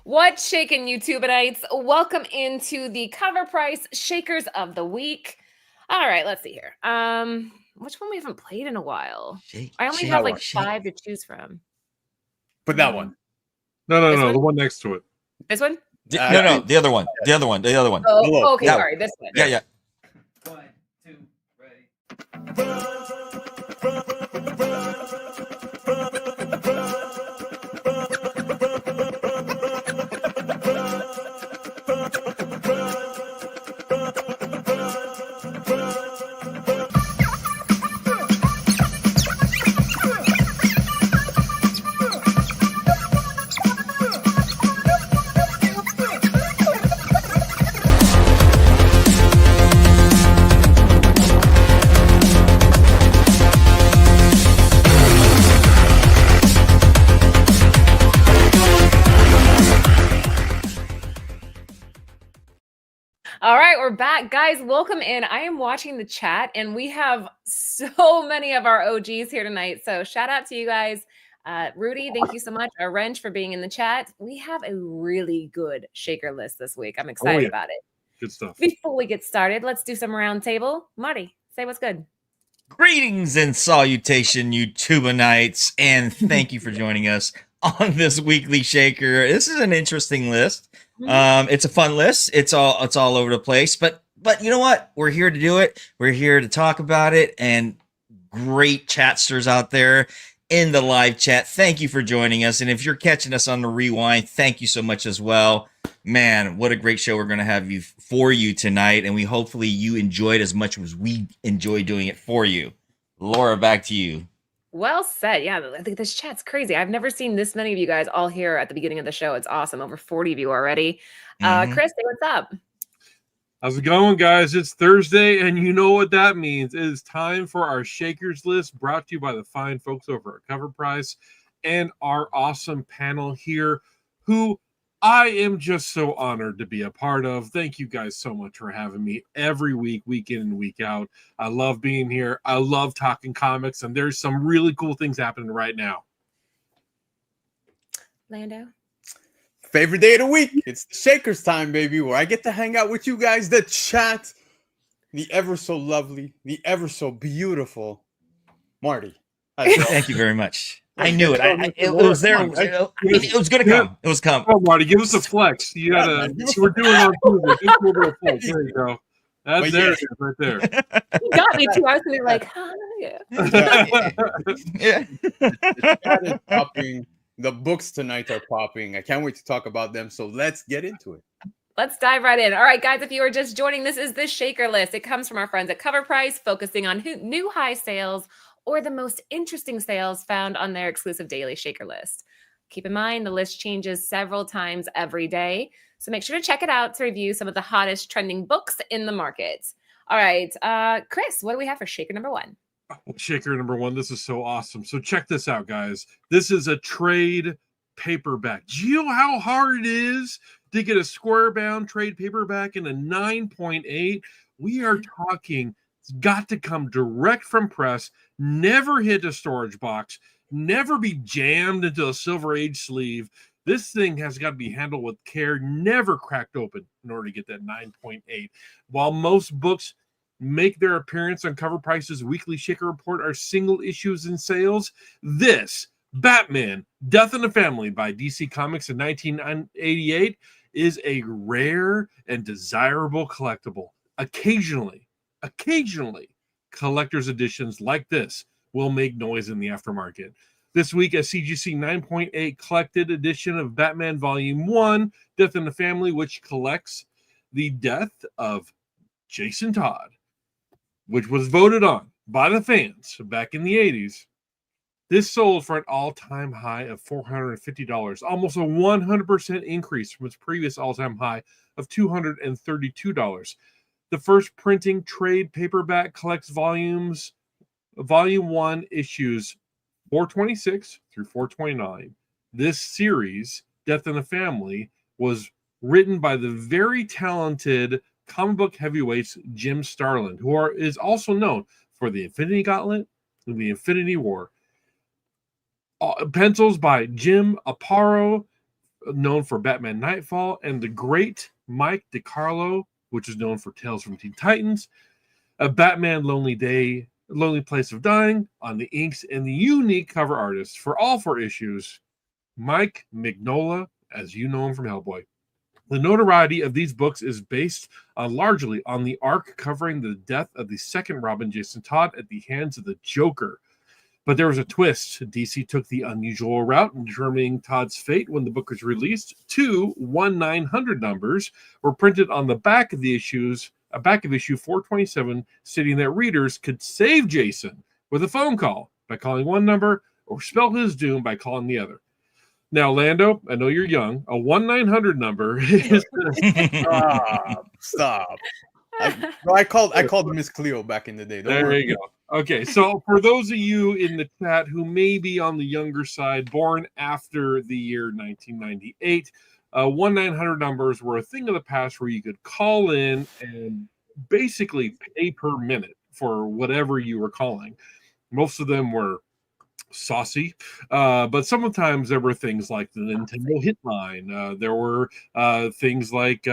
What's shaking, YouTubeites? Welcome into the Cover Price Shakers of the Week. All right, let's see here. Which one we haven't played in a while? I only have like five to choose from. But that one. No, the one next to it. This one? No, the other one. The other one. Oh, okay, sorry, this one. Yeah. 1, 2, ready. All right, we're back. Guys, welcome in. I am watching the chat, and we have so many of our OGs here tonight. So shout out to you guys. Rudy, thank you so much. Wrench for being in the chat. We have a really good shaker list this week. I'm excited about it. Good stuff. Before we get started, let's do some round table. Marty, say what's good. Greetings and salutation, YouTubeites, and thank you for joining us on this weekly shaker. This is an interesting list. It's a fun list. It's all over the place, but you know what? We're here to do it. We're here to talk about it, and great chatsters out there in the live chat. Thank you for joining us, and if you're catching us on the rewind, thank you so much as well. Man, what a great show we're going to have for you tonight, and hopefully you enjoyed as much as we enjoy doing it for you. Laura, back to you. Well said. Yeah, I think this chat's crazy. I've never seen this many of you guys all here at the beginning of the show. It's awesome. Over 40 of you already. Chris, say what's up? How's it going, guys? It's Thursday, and you know what that means. It is time for our Shakers list, brought to you by the fine folks over at Cover Price and our awesome panel here, who I am just so honored to be a part of. Thank you guys so much for having me every week, week in and week out. I love being here. I love talking comics, and there's some really cool things happening right now. Lando? Favorite day of the week. It's the Shakers time, baby, where I get to hang out with you guys, the chat, the ever so lovely, the ever so beautiful Marty. Thank you very much. I knew it. It was there. It was going to come. It was coming. Oh, Marty, give us a flex. You gotta. We're doing on Tuesday. Just a little flex. There you go. That's there, right there. You got me too. I was gonna be like, Yeah. The chat is popping. The books tonight are popping. I can't wait to talk about them. So let's get into it. Let's dive right in. All right, guys, if you are just joining, this is the Shaker list. It comes from our friends at Cover Price, focusing on new high sales or the most interesting sales found on their exclusive daily shaker list. Keep in mind, the list changes several times every day, so make sure to check it out to review some of the hottest trending books in the market. All right, Chris, what do we have for shaker number one? Shaker number one. This is so awesome. So check this out, guys. This is a trade paperback. Do you know how hard it is to get a square-bound trade paperback in a 9.8? We are talking, it's got to come direct from press, never hit a storage box, never be jammed into a Silver Age sleeve. This thing has got to be handled with care, never cracked open in order to get that 9.8. While most books make their appearance on Cover Price's weekly shaker report are single issues in sales, this Batman Death in the Family by DC Comics in 1988 is a rare and desirable collectible. Occasionally, collector's editions like this will make noise in the aftermarket. This week, a CGC 9.8 collected edition of Batman Volume 1, Death in the Family, which collects the death of Jason Todd, which was voted on by the fans back in the 80s. This sold for an all-time high of $450, almost a 100% increase from its previous all-time high of $232. The first printing trade paperback collects Volume 1 issues 426 through 429. This series, Death in the Family, was written by the very talented comic book heavyweights Jim Starlin, who is also known for the Infinity Gauntlet and the Infinity War. Pencils by Jim Aparo, known for Batman Nightfall, and the great Mike DiCarlo, which is known for Tales from Teen Titans, a Batman Lonely Day, Lonely Place of Dying on the inks, and the unique cover artist for all 4 issues, Mike Mignola, as you know him from Hellboy. The notoriety of these books is based largely on the arc covering the death of the second Robin, Jason Todd, at the hands of the Joker. But there was a twist. DC took the unusual route in determining Todd's fate when the book was released. 2 1/900 numbers were printed on the back of the issues, back of issue 427, stating that readers could save Jason with a phone call by calling one number or spell his doom by calling the other. Now, Lando, I know you're young. A 1/900 number is Stop. I called Miss Cleo back in the day. Don't there worry. you go. Okay, so for those of you in the chat who may be on the younger side, born after the year 1998, 1/900 numbers were a thing of the past where you could call in and basically pay per minute for whatever you were calling. Most of them were saucy, but sometimes there were things like the Nintendo Hitline. There were things like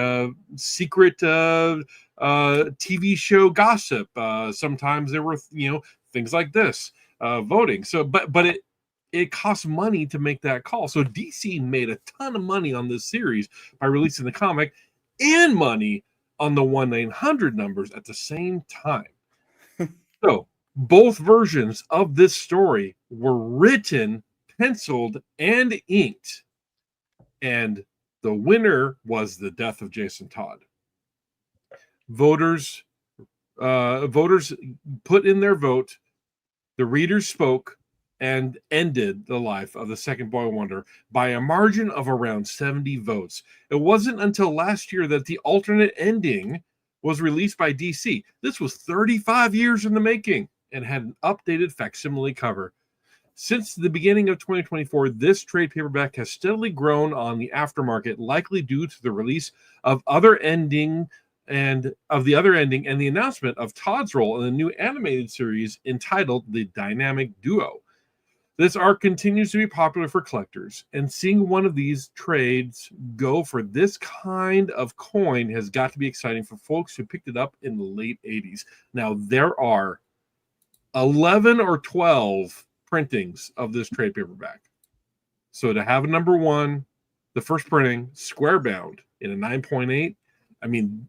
secret TV show gossip. Sometimes there were things like this, voting. So, but it costs money to make that call. So DC made a ton of money on this series by releasing the comic and money on the 1/900 numbers at the same time. So both versions of this story were written, penciled, and inked. And the winner was the death of Jason Todd. Voters put in their vote. The readers spoke and ended the life of the second Boy Wonder by a margin of around 70 votes. It wasn't until last year that the alternate ending was released by DC. This was 35 years in the making and had an updated facsimile cover. Since the beginning of 2024, this trade paperback has steadily grown on the aftermarket, likely due to the release of the other ending and the announcement of Todd's role in the new animated series entitled The Dynamic Duo. This arc continues to be popular for collectors, and seeing one of these trades go for this kind of coin has got to be exciting for folks who picked it up in the late 80s. Now, there are 11 or 12 printings of this trade paperback. So to have a number 1, the first printing, square bound in a 9.8, I mean,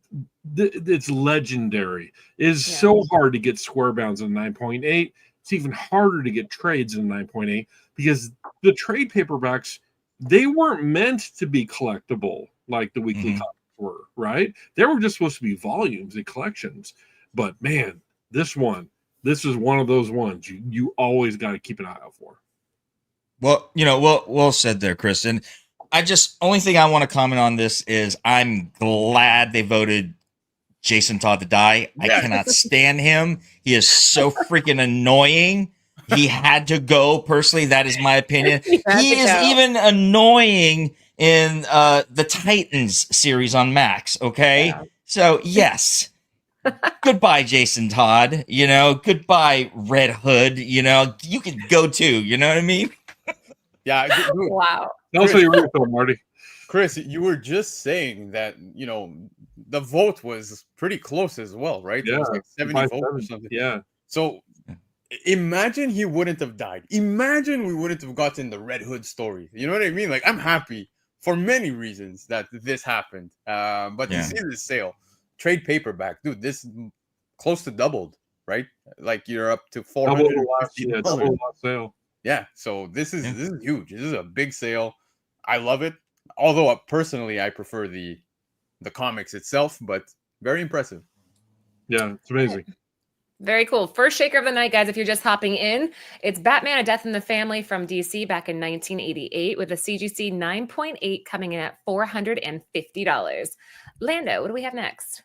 it's legendary. It is so hard to get square bounds in 9.8. It's even harder to get trades in 9.8 because the trade paperbacks, they weren't meant to be collectible like the weekly comics were, right? They were just supposed to be volumes and collections. But man, this is one of those ones you always got to keep an eye out for. Well, well said there, Chris. And only thing I want to comment on this is I'm glad they voted Jason Todd to die. I cannot stand him. He is so freaking annoying. He had to go. Personally, that is my opinion. He is even annoying in the Titans series on Max. Okay, so yes. Goodbye, Jason Todd. Goodbye, Red Hood. You can go too. You know what I mean? Yeah. Wow. Don't say you're real, Marty. Chris, you were just saying that the vote was pretty close as well, right? Yeah, it was like 70 votes or something. Yeah. So imagine he wouldn't have died. Imagine we wouldn't have gotten the Red Hood story. You know what I mean? Like, I'm happy for many reasons that this happened. But to see this sale, trade paperback, dude, this close to doubled, right? Like you're up to $450. Double last sale. Yeah, so this is huge. This is a big sale. I love it. Although personally, I prefer the comics itself, but very impressive. Yeah, it's amazing. Very cool. First shaker of the night, guys. If you're just hopping in, it's Batman: A Death in the Family from DC back in 1988 with a CGC 9.8 coming in at $450. Lando, what do we have next?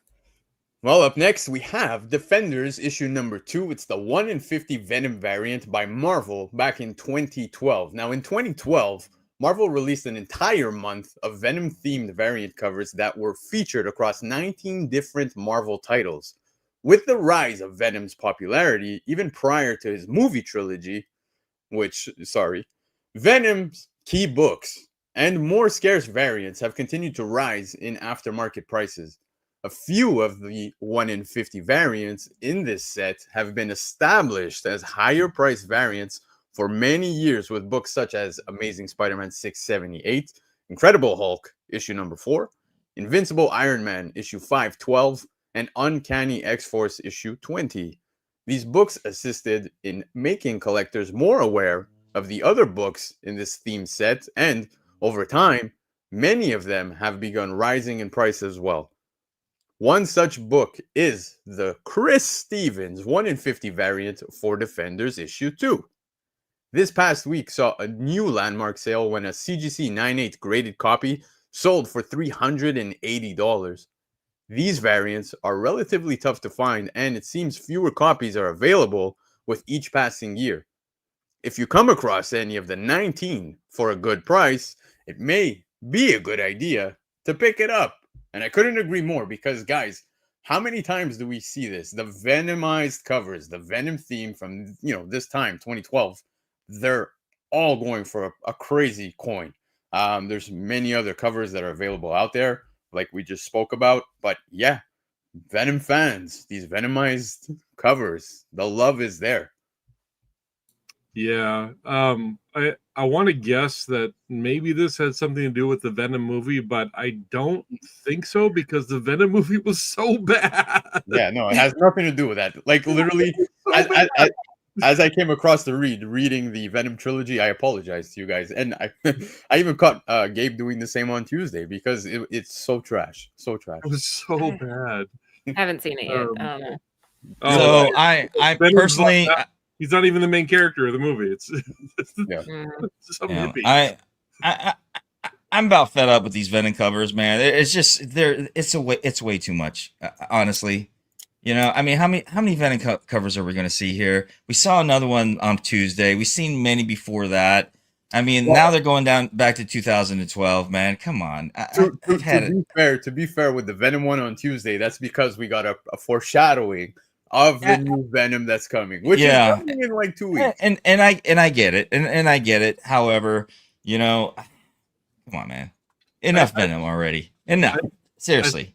Well, up next, we have Defenders issue number 2. It's the 1 in 50 Venom variant by Marvel back in 2012. Now, in 2012, Marvel released an entire month of Venom-themed variant covers that were featured across 19 different Marvel titles. With the rise of Venom's popularity, even prior to his movie trilogy, Venom's key books and more scarce variants have continued to rise in aftermarket prices. A few of the 1 in 50 variants in this set have been established as higher price variants for many years, with books such as Amazing Spider-Man 678, Incredible Hulk issue number 4, Invincible Iron Man issue 512, and Uncanny X-Force issue 20. These books assisted in making collectors more aware of the other books in this theme set, and over time, many of them have begun rising in price as well. One such book is the Chris Stevens 1 in 50 variant for Defenders issue 2. This past week saw a new landmark sale when a CGC 9.8 graded copy sold for $380. These variants are relatively tough to find, and it seems fewer copies are available with each passing year. If you come across any of the 19 for a good price, it may be a good idea to pick it up. And I couldn't agree more, because, guys, how many times do we see this? The Venomized covers, the Venom theme from, this time, 2012, they're all going for a crazy coin. There's many other covers that are available out there, like we just spoke about. But yeah, Venom fans, these Venomized covers, the love is there. Yeah. I want to guess that maybe this had something to do with the Venom movie, but I don't think so, because the Venom movie was so bad. Yeah, no, it has nothing to do with that. Like, literally, as I came across reading the Venom trilogy, I apologize to you guys. And I even caught Gabe doing the same on Tuesday, because it's so trash. So trash. It was so bad. I haven't seen it yet. I don't know. So I Venom's personally, he's not even the main character of the movie. It's some hippie. I'm about fed up with these Venom covers, man. It's just it's way too much, honestly. I mean, how many Venom covers are we going to see here? We saw another one on Tuesday. We've seen many before that. I mean, now they're going down back to 2012, man. Come on. To be fair with the Venom one on Tuesday, that's because we got a foreshadowing of the new Venom that's coming, which is coming in like 2 weeks. And I get it. And I get it. However, come on, man. Enough Venom already. Enough. Seriously.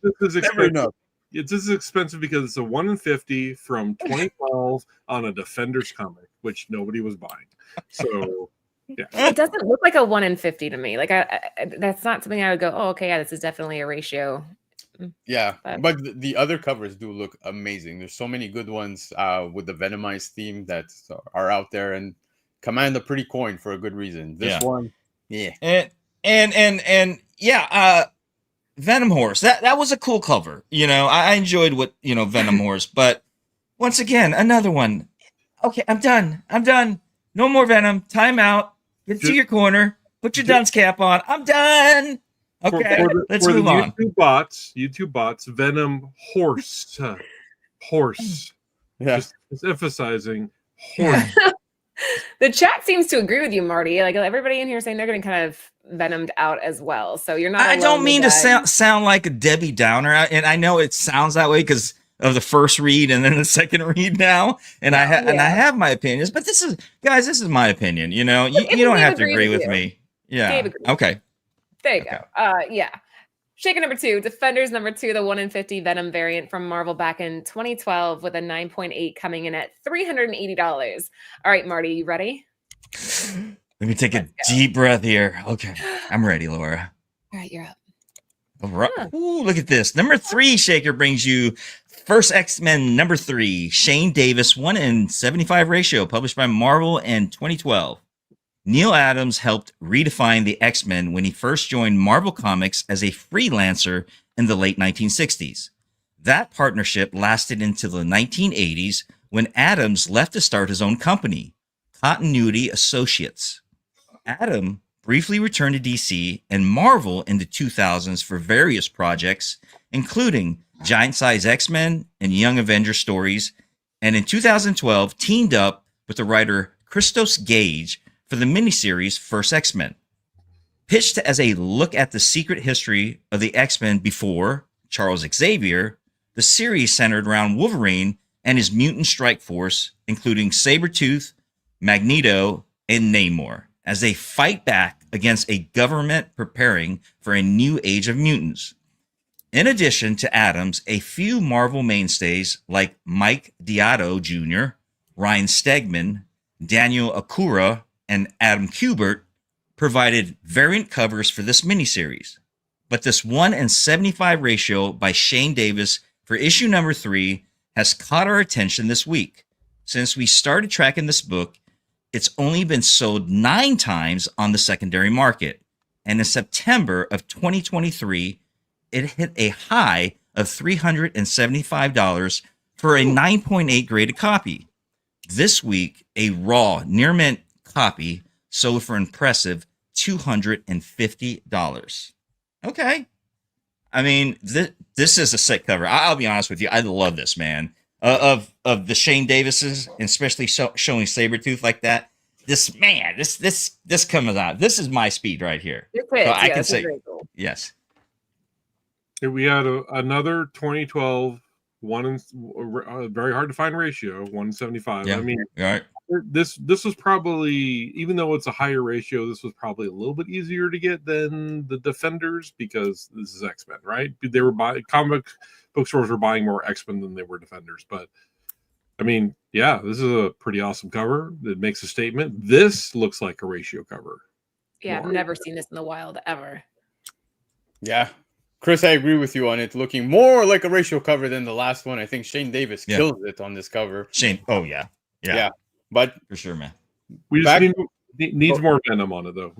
This is expensive because it's a 1 in 50 from 2012 on a Defenders comic, which nobody was buying. So, yeah. It doesn't look like a 1 in 50 to me. Like, that's not something I would go, oh, okay, yeah, this is definitely a ratio. Yeah, but the other covers do look amazing. There's so many good ones with the Venomized theme that are out there and command a pretty coin for a good reason. This one, yeah. And Venom Horse. That was a cool cover. I enjoyed what, Venom Horse, but once again, another one. Okay, I'm done. No more Venom. Time out. Get to your corner. Put your dunce cap on. I'm done. Okay, let's move on. YouTube bots, Venom Horse. Horse. Yeah. Just emphasizing horse. The chat seems to agree with you, Marty. Like, everybody in here saying they're getting kind of venomed out as well. So you're not. I don't mean to sound like a Debbie Downer, and I know it sounds that way because of the first read and then the second read now, and I have my opinions. But this is my opinion. You don't have to agree with me. Yeah. Okay. There you go. Yeah. Shaker number 2, Defenders number 2, the 1 in 50 Venom variant from Marvel back in 2012 with a 9.8 coming in at $380. All right, Marty, you ready? Let me take a deep breath here. Okay, I'm ready, Laura. All right, you're up. All right. Ooh, look at this. Number 3, Shaker brings you First X-Men number 3, Shane Davis, 1 in 75 ratio, published by Marvel in 2012. Neil Adams helped redefine the X-Men when he first joined Marvel Comics as a freelancer in the late 1960s. That partnership lasted into the 1980s when Adams left to start his own company, Continuity Associates. Adam briefly returned to DC and Marvel in the 2000s for various projects, including Giant Size X-Men and Young Avenger stories, and in 2012 teamed up with the writer Christos Gage for the miniseries First X-Men. Pitched as a look at the secret history of the X-Men before Charles Xavier, the series centered around Wolverine and his mutant strike force, including Sabretooth, Magneto, and Namor, as they fight back against a government preparing for a new age of mutants. In addition to Adams, a few Marvel mainstays like Mike Deodato Jr., Ryan Stegman, Daniel Akura, and Adam Kubert provided variant covers for this miniseries. But this 1:75 ratio by Shane Davis for issue number 3 has caught our attention this week. Since we started tracking this book, it's only been sold 9 times on the secondary market. And in September of 2023, it hit a high of $375 for a 9.8 graded copy. This week, a raw near mint copy sold for impressive $250. Okay. I mean, this is a sick cover. I'll be honest with you. I love this, man. Of the Shane Davises, and especially showing Sabretooth like that. This comes out. This is my speed right here. It fits, So I yeah, can this is say, very cool. yes. Here we had another 2012 very hard to find ratio, 175. Yeah. I mean, All right. this was probably, even though it's a higher ratio, this was probably a little bit easier to get than the Defenders, because this is X-Men, right? They were buying, comic bookstores were buying more X-Men than they were Defenders. But I mean, yeah, this is a pretty awesome cover. It makes a statement. This looks like a ratio cover. Yeah, I've never seen this in the wild ever. Yeah. Chris, I agree with you on it. Looking more like a ratio cover than the last one. I think Shane Davis kills it on this cover. Shane. Oh, yeah. Yeah. But For sure, man. We just Back- needs more Venom on it, though.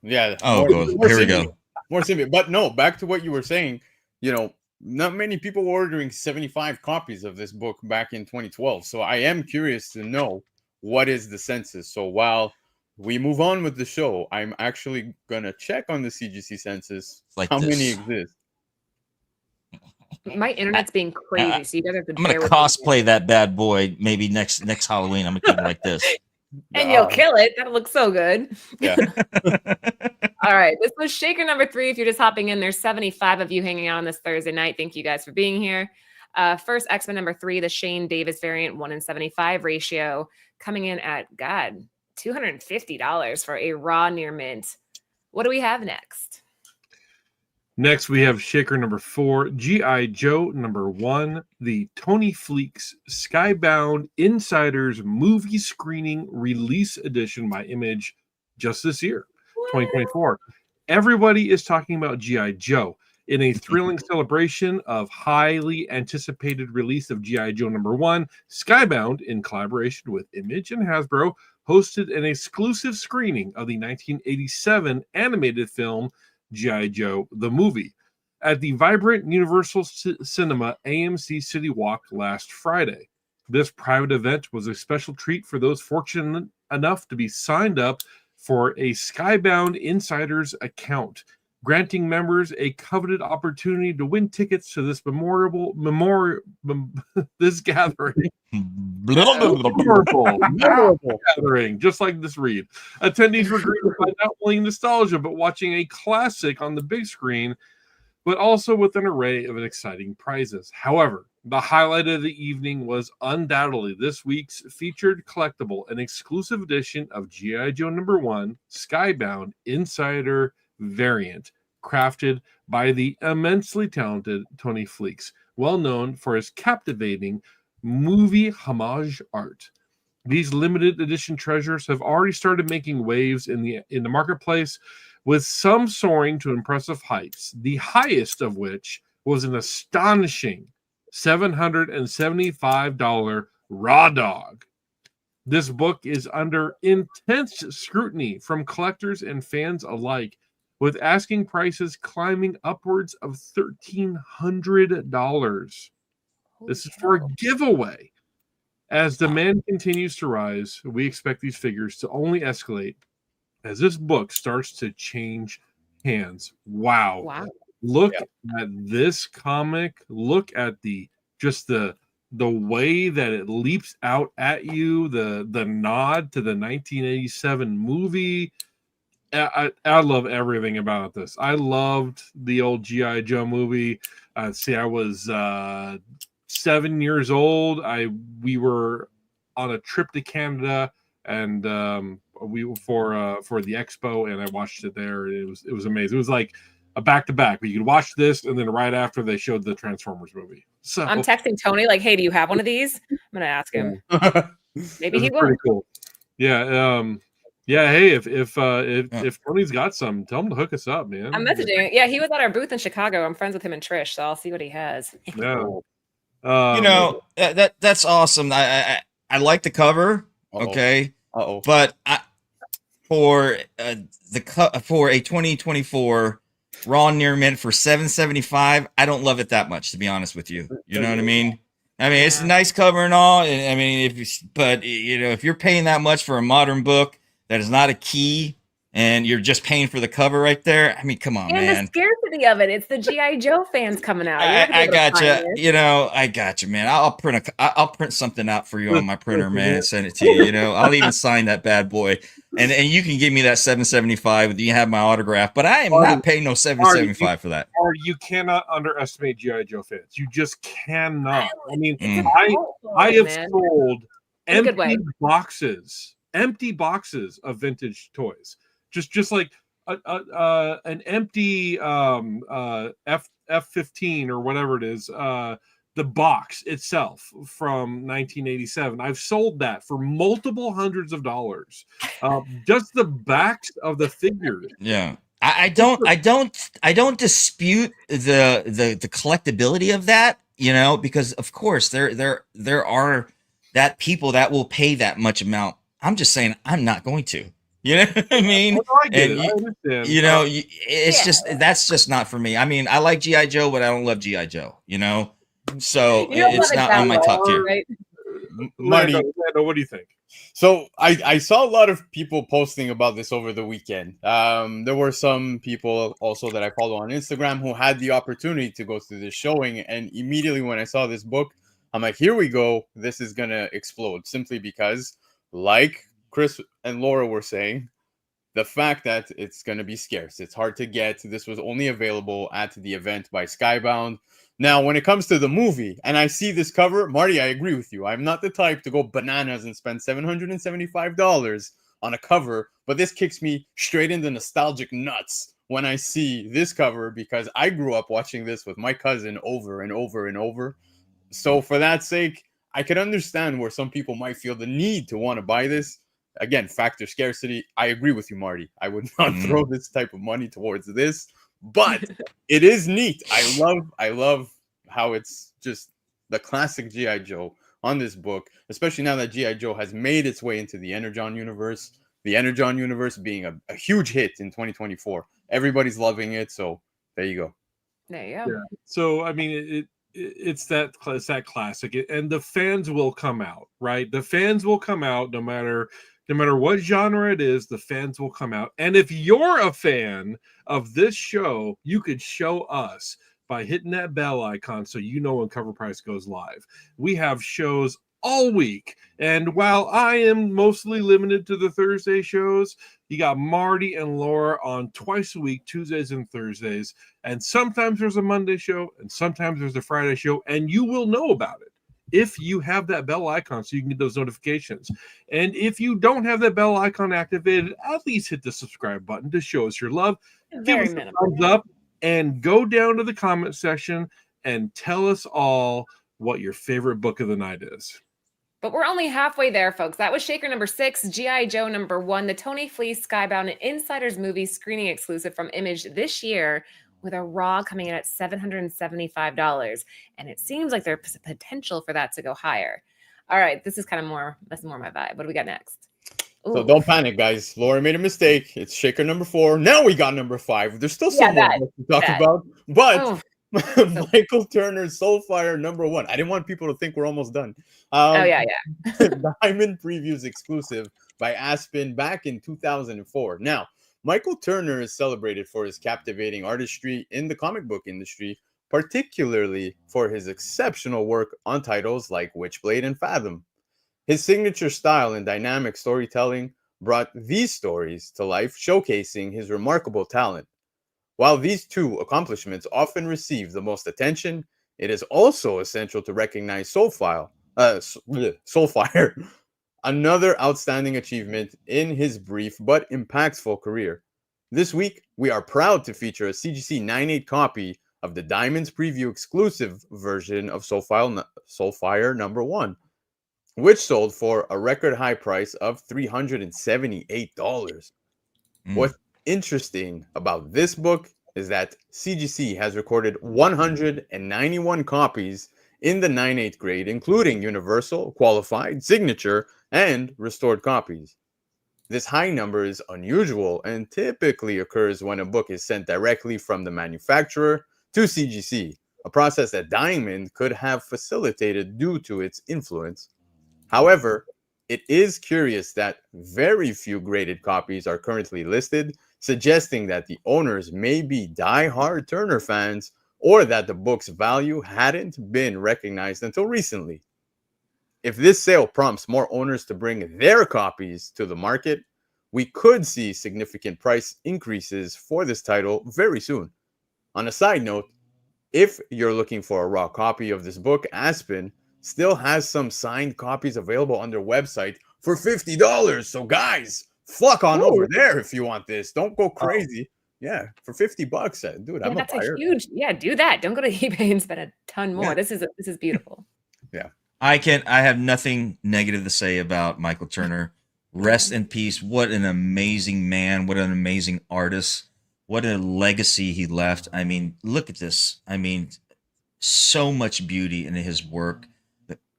yeah. Oh, more here we symbiote. go. More symbiote. But no, back to what you were saying. You know, not many people were ordering 75 copies of this book back in 2012. So I am curious to know what is the census. So while we move on with the show, I'm actually gonna check on the CGC census. Like how many this. exist? My internet's being crazy, so you guys have to I'm gonna bear with me. cosplay that bad boy. Maybe next Halloween. I'm gonna keep it like this. And you'll kill it. That'll look so good. Yeah. All right. This was Shaker number 3. If you're just hopping in, there's 75 of you hanging out on this Thursday night. Thank you guys for being here. First, X-Men number 3, the Shane Davis variant, 1:75 ratio, coming in at, $250 for a raw near mint. What do we have next? Next, we have Shaker number 4, G.I. Joe number 1, the Tony Fleeks Skybound Insiders movie screening release edition by Image just this year, 2024. Everybody is talking about G.I. Joe. In a thrilling celebration of highly anticipated release of G.I. Joe number 1, Skybound, in collaboration with Image and Hasbro, hosted an exclusive screening of the 1987 animated film G.I. Joe, the movie, at the vibrant Universal Cinema AMC City Walk last Friday. This private event was a special treat for those fortunate enough to be signed up for a Skybound Insiders account, granting members a coveted opportunity to win tickets to this this gathering. Memorable gathering, just like this read. Attendees were greeted by not only nostalgia, but watching a classic on the big screen, but also with an array of exciting prizes. However, the highlight of the evening was undoubtedly this week's featured collectible, an exclusive edition of G.I. Joe number 1, Skybound Insider variant, crafted by the immensely talented Tony Fleeks, well known for his captivating movie homage art. These limited edition treasures have already started making waves in the marketplace, with some soaring to impressive heights, the highest of which was an astonishing $775 raw dog. This book is under intense scrutiny from collectors and fans alike, with asking prices climbing upwards of $1,300. This is for a giveaway. As demand continues to rise, we expect these figures to only escalate as this book starts to change hands. Wow. Look at this comic. Look at the way that it leaps out at you, the nod to the 1987 movie. I love everything about this. I loved the old G.I. Joe movie. I was 7 years old. We were on a trip to Canada, and for the expo, and I watched it there. It was amazing. It was like a back-to-back, but you could watch this, and then right after they showed the Transformers movie. So I'm texting Tony like, "Hey, do you have one of these?" I'm gonna ask him. Maybe this he is will. pretty cool. Yeah. Yeah. Hey, if Tony's got some, tell him to hook us up, man. I'm messaging. Yeah, he was at our booth in Chicago. I'm friends with him and Trish, so I'll see what he has. Yeah. You know, that's awesome. I like the cover. Uh-oh. Okay. Uh-oh. But for for a 2024 Raw Near Mint for $7.75, I don't love it that much, to be honest with you. You know what I mean? I mean, it's a nice cover and all. And I mean, if you're paying that much for a modern book that is not a key, and you're just paying for the cover right there, I mean, come on, and man. the scarcity of it. It's the G.I. Joe fans coming out. I gotcha. You know, I gotcha, man. I'll print something out for you on my printer, man, and send it to you. You know, I'll even sign that bad boy, and you can give me that $7.75. You have my autograph, but I am not paying no $7.75 for that. Or you cannot underestimate G.I. Joe fans. You just cannot. I mean, I have sold empty boxes of vintage toys. Just like an empty F-15 or whatever it is, the box itself from 1987. I've sold that for multiple hundreds of dollars. Just the backs of the figures. Yeah. I don't dispute the collectability of that, you know, because of course there are that people that will pay that much amount. I'm just saying I'm not going to. You know what I mean? I understand. You know, it's that's just not for me. I mean, I like G.I. Joe, but I don't love G.I. Joe, you know? So it's not on my top tier. Right? Marty, Lando, what do you think? So I saw a lot of people posting about this over the weekend. There were some people also that I follow on Instagram who had the opportunity to go to this showing, and immediately when I saw this book, I'm like, here we go. This is gonna explode, simply because, like Chris and Laura were saying, the fact that it's going to be scarce. It's hard to get. This was only available at the event by Skybound. Now, when it comes to the movie, and I see this cover, Marty, I agree with you. I'm not the type to go bananas and spend $775 on a cover, but this kicks me straight into nostalgic nuts when I see this cover, because I grew up watching this with my cousin over and over and over. So for that sake, I could understand where some people might feel the need to want to buy this. Again, factor scarcity. I agree with you, Marty. I would not throw this type of money towards this, but it is neat. I love how it's just the classic G.I. Joe on this book, especially now that G.I. Joe has made its way into the Energon universe. The Energon universe being a huge hit in 2024. Everybody's loving it. So there you go. There you go. Yeah. So I mean, it's that classic, and the fans will come out, right? The fans will come out no matter what genre it is. The fans will come out, and if you're a fan of this show, you could show us by hitting that bell icon so you know when Cover Price goes live. We have shows all week, and while I am mostly limited to the Thursday shows, you got Marty and Laura on twice a week, Tuesdays and Thursdays, and sometimes there's a Monday show and sometimes there's a Friday show, and you will know about it if you have that bell icon so you can get those notifications. And if you don't have that bell icon activated, at least hit the subscribe button to show us your love. Give us a thumbs up and go down to the comment section and tell us all what your favorite book of the night is. But we're only halfway there, folks. That was Shaker number 6, G.I. Joe number 1, the Tony Fleece Skybound and Insiders movie screening exclusive from Image this year, with a raw coming in at $775. And it seems like there's potential for that to go higher. All right, that's more my vibe. What do we got next? Ooh. So don't panic, guys. Laura made a mistake. It's Shaker number 4. Now we got number 5. There's still some more to talk about, but Michael Turner's Soulfire number 1. I didn't want people to think we're almost done. Diamond Previews exclusive by Aspen back in 2004. Now, Michael Turner is celebrated for his captivating artistry in the comic book industry, particularly for his exceptional work on titles like Witchblade and Fathom. His signature style and dynamic storytelling brought these stories to life, showcasing his remarkable talent. While these two accomplishments often receive the most attention, it is also essential to recognize Soulfire. Another outstanding achievement in his brief but impactful career. This week, we are proud to feature a CGC 9.8 copy of the Diamonds Preview exclusive version of Soulfire number 1, which sold for a record high price of $378. What's interesting about this book is that CGC has recorded 191 copies in the 9.8 grade, including universal, qualified, signature, and restored copies. This high number is unusual and typically occurs when a book is sent directly from the manufacturer to CGC, a process that Diamond could have facilitated due to its influence. However, it is curious that very few graded copies are currently listed, suggesting that the owners may be die-hard Turner fans or that the book's value hadn't been recognized until recently. If this sale prompts more owners to bring their copies to the market, we could see significant price increases for this title very soon. On a side note, if you're looking for a raw copy of this book, Aspen still has some signed copies available on their website for $50. So guys, fuck on over there if you want this. Don't go crazy. Yeah, for $50, dude, I'm a buyer. Yeah, do that. Don't go to eBay and spend a ton more. Yeah. This is beautiful. Yeah. I have nothing negative to say about Michael Turner. Rest in peace. What an amazing man. What an amazing artist. What a legacy he left. I mean, look at this. I mean, so much beauty in his work.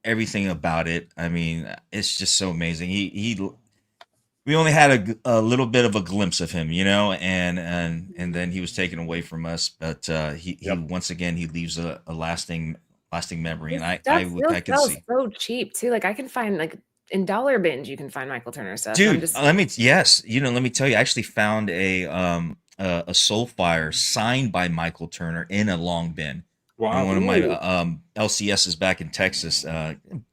Everything about it. I mean, it's just so amazing. We only had a little bit of a glimpse of him, you know, and then he was taken away from us. But he once again he leaves a lasting memory, and I can see so cheap too. Like I can find like in Dollar Binge, you can find Michael Turner stuff. Dude, let me tell you, I actually found a Soulfire signed by Michael Turner in a long bin. Wow. One of my LCSs back in Texas.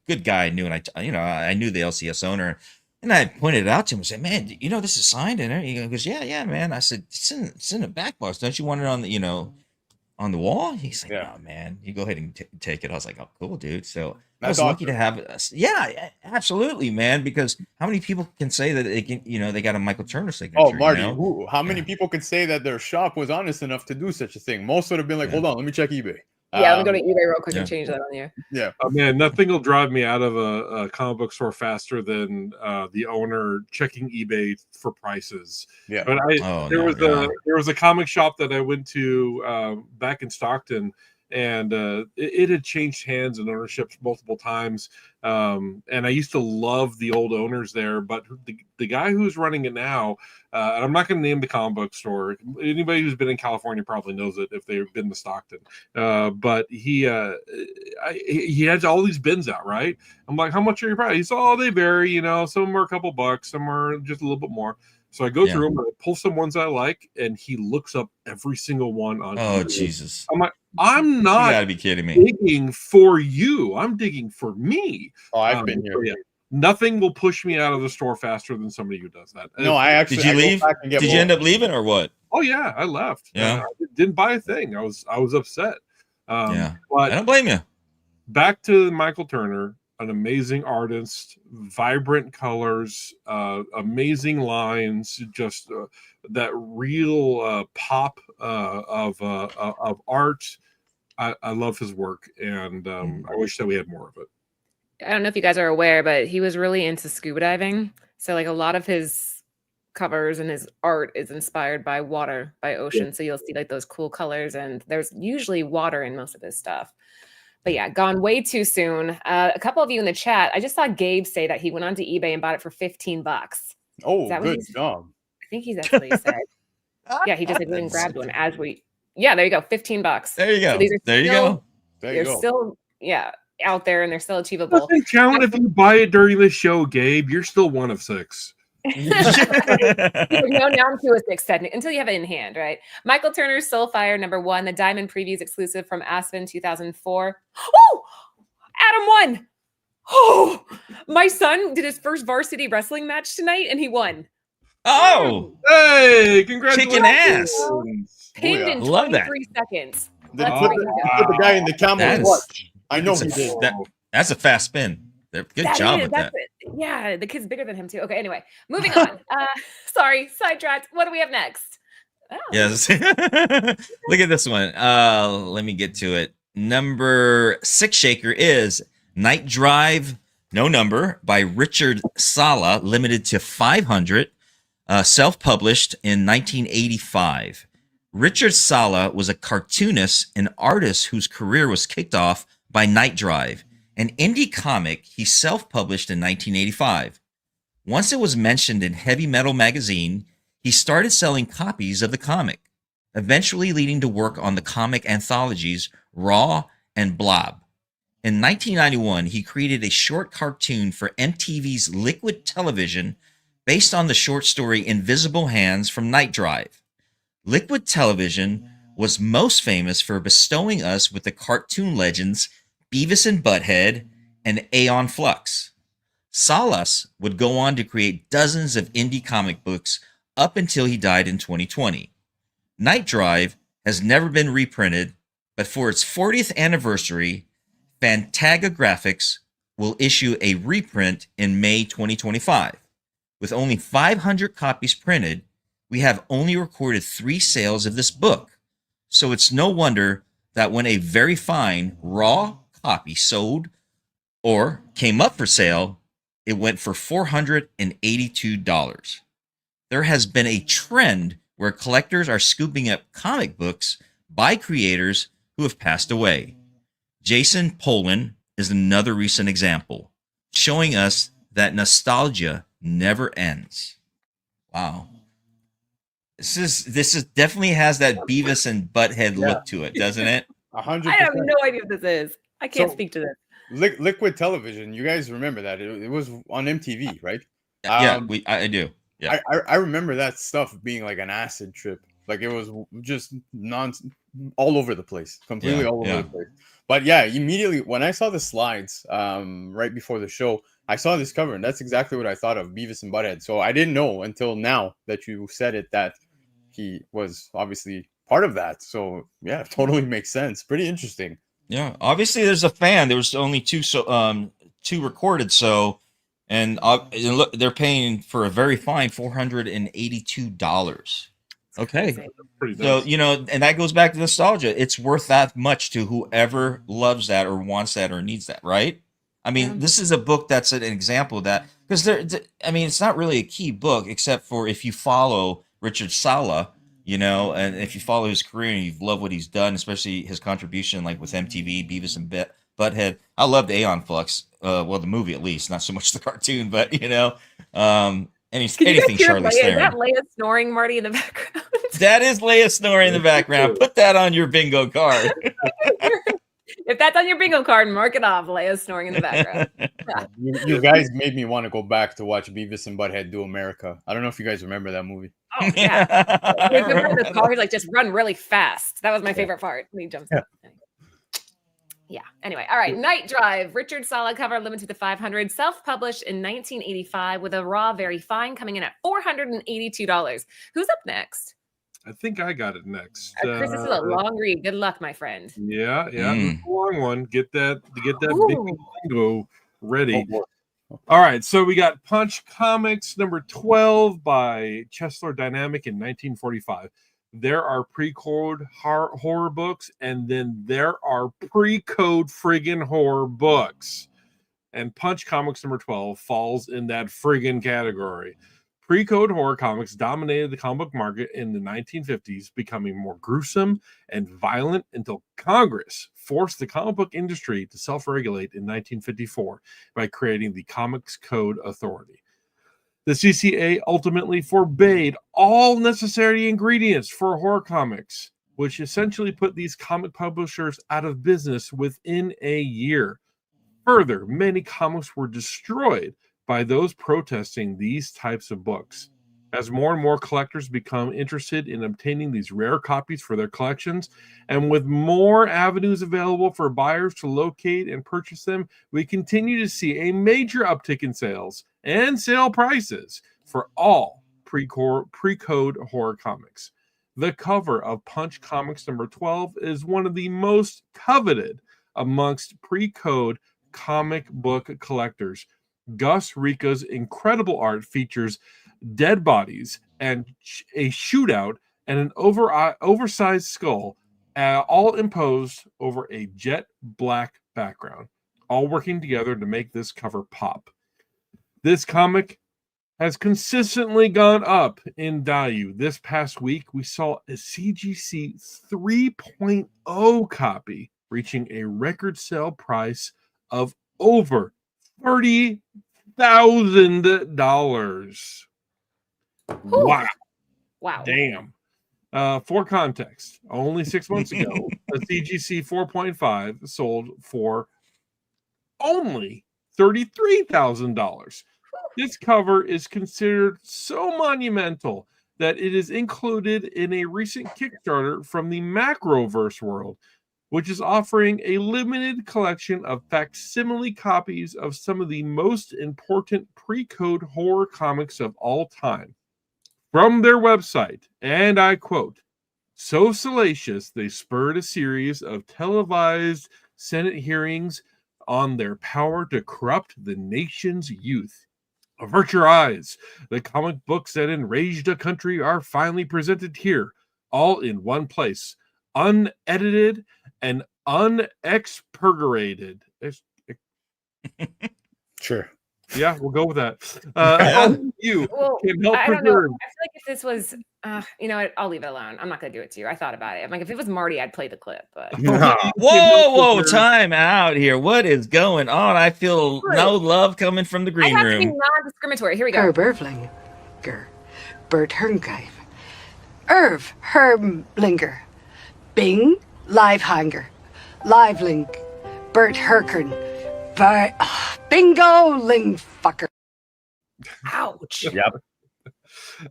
Good guy I knew, and I knew the LCS owner. And I pointed it out to him and said, "Man, you know this is signed in there." He goes, "Yeah, man." I said, "It's in the back box. Don't you want it on the on the wall?" He's like, "Oh man, you go ahead and take it." I was like, "Oh, cool, dude." So I was lucky to have it. Yeah, absolutely, man. Because how many people can say that they can, they got a Michael Turner signature? Oh, Marty, how many people could say that their shop was honest enough to do such a thing? Most would have been like, "Hold on, let me check eBay." Yeah, let me go to eBay real quick and change that on you. Yeah. Man, nothing will drive me out of a comic book store faster than the owner checking eBay for prices. Yeah. But there was a comic shop that I went to back in Stockton, and it had changed hands and ownership multiple times. And I used to love the old owners there, but the guy who's running it now, and I'm not going to name the comic book store. Anybody who's been in California probably knows it if they've been to Stockton. But he has all these bins out, right? I'm like, "How much are your price?" He said, "Oh, they vary. Some of them are a couple bucks, some are just a little bit more." So I go through them and I pull some ones I like, and he looks up every single one on. Oh, eBay. Jesus! I'm like, I'm not. You gotta be kidding me! Digging for you. I'm digging for me. Oh, I've been here. Yeah. Nothing will push me out of the store faster than somebody who does that. No, I actually. Did you leave? Did you end up leaving or what? Oh yeah, I left. Yeah, I didn't buy a thing. I was upset. Yeah, but I don't blame you. Back to Michael Turner, an amazing artist, vibrant colors, amazing lines, just that real pop of art. I love his work, and I wish that we had more of it. I don't know if you guys are aware, but he was really into scuba diving. So like a lot of his covers and his art is inspired by water, by ocean. So you'll see like those cool colors, and there's usually water in most of his stuff. But yeah, gone way too soon. A couple of you in the chat, I just saw Gabe say that he went onto eBay and bought it for $15. Oh, good job. I think that's what he said. Yeah, he just went and grabbed one as we. Yeah, there you go, $15. There you go. So There you go. Still, out there, and they're still achievable. Doesn't count if you buy it during the show, Gabe. You're still one of 6. Now I'm 2 of 6 until you have it in hand, right? Michael Turner's Soulfire #1, the Diamond Previews exclusive from Aspen 2004. Oh, Adam won. Oh, my son did his first varsity wrestling match tonight, and he won. Oh, hey, congratulations! Kicking ass. Pinned in Love 23 seconds. Put the guy in the camel clutch. I know he did. That's a fast spin. Good job with that. Yeah, the kid's bigger than him too. Okay, anyway, moving on. Sorry, sidetracked. What do we have next? Oh. Yes. Look at this one. Let me get to it. Number 6 shaker is Night Drive, no number, by Richard Sala, limited to 500, self-published in 1985. Richard Sala was a cartoonist and artist whose career was kicked off by Night Drive, an indie comic he self-published in 1985. Once it was mentioned in Heavy Metal magazine, he started selling copies of the comic, eventually leading to work on the comic anthologies Raw and Blob. In 1991, he created a short cartoon for MTV's Liquid Television based on the short story Invisible Hands from Night Drive. Liquid Television was most famous for bestowing us with the cartoon legends Beavis and Butthead and Aeon Flux. Salas would go on to create dozens of indie comic books up until he died in 2020. Night Drive has never been reprinted, but for its 40th anniversary, Fantagraphics will issue a reprint in May 2025. With only 500 copies printed, we have only recorded 3 sales of this book, so it's no wonder that when a very fine raw copy sold or came up for sale, it went for $482. There has been a trend where collectors are scooping up comic books by creators who have passed away. Jason Polan is another recent example, showing us that nostalgia never ends. Wow. This is definitely has that Beavis and Butthead look to it, doesn't it? 100%. I have no idea what this is. I can't speak to this. Liquid Television. You guys remember that? It was on MTV, right? Yeah, I do. Yeah. I remember that stuff being like an acid trip. Like it was just all over the place, completely all over the place. But yeah, immediately when I saw the slides, right before the show, I saw this cover, and that's exactly what I thought of, Beavis and Butthead. So I didn't know until now that you said it that he was obviously part of that. So yeah, it totally makes sense. Pretty interesting. Yeah, obviously there's a fan. There was only two recorded, so and look, they're paying for a very fine $482. Okay, so and that goes back to nostalgia. It's worth that much to whoever loves that or wants that or needs that, right? I mean, this is a book that's an example of that, because it's not really a key book except for if you follow Richard Sala, and if you follow his career and you love what he's done, especially his contribution, like with MTV, Beavis and Butthead. I loved Aeon Flux, well, the movie at least, not so much the cartoon, but anything Charlize Theron. Is that Leia snoring, Marty, in the background? That is Leia snoring in the background. Put that on your bingo card. If that's on your bingo card, mark it off. Leia snoring in the background. You guys made me want to go back to watch Beavis and Butthead Do America. I don't know if you guys remember that movie. Oh yeah, in the car, he's like just run really fast. That was my favorite part. He jumps up. Yeah. Anyway, all right. Night Drive, Richard Sala cover, limited to 500, self-published in 1985 with a raw very fine coming in at $482. Who's up next? I think I got it next. Chris, this is a long read. Good luck, my friend. Yeah, long one. Get that big bingo ready. All right, so we got Punch Comics number 12 by Chesler Dynamic in 1945. There are pre-code horror books, and then there are pre-code friggin' horror books. And Punch Comics number 12 falls in that friggin' category. Pre-code horror comics dominated the comic book market in the 1950s, becoming more gruesome and violent until Congress forced the comic book industry to self-regulate in 1954 by creating the Comics Code Authority. The CCA ultimately forbade all necessary ingredients for horror comics, which essentially put these comic publishers out of business within a year. Further, many comics were destroyed by those protesting these types of books. As more and more collectors become interested in obtaining these rare copies for their collections, and with more avenues available for buyers to locate and purchase them, we continue to see a major uptick in sales and sale prices for all pre-code horror comics. The cover of Punch Comics number 12 is one of the most coveted amongst pre-code comic book collectors. Gus Rica's incredible art features dead bodies and a shootout and an oversized skull, all imposed over a jet black background, all working together to make this cover pop. This comic has consistently gone up in value. This past week, we saw a CGC 3.0 copy reaching a record sale price of over $30,000. Wow. Wow. Damn. For context, only 6 months ago, a CGC 4.5 sold for only $33,000. This cover is considered so monumental that it is included in a recent Kickstarter from the Macroverse world, which is offering a limited collection of facsimile copies of some of the most important pre-code horror comics of all time. From their website, and I quote, "So salacious, they spurred a series of televised Senate hearings on their power to corrupt the nation's youth. Avert your eyes. The comic books that enraged a country are finally presented here, all in one place, unedited and unexpurgated." Sure. Yeah, we'll go with that. You Well, can help I don't know. I preserve. feel like if this was, you know what? I'll leave it alone. I'm not going to do it to you. I thought about it. I'm like, if it was Marty, I'd play the clip. But Whoa, time out here. What is going on? I feel no love coming from the I green have to be room. non-discriminatory. Here we go. Herberfling. Bert Hermgeif. Irv Hermlinger. Bing Livehanger. Livelink. Bert Herkern. Bingo Ling fucker. Ouch. Yep.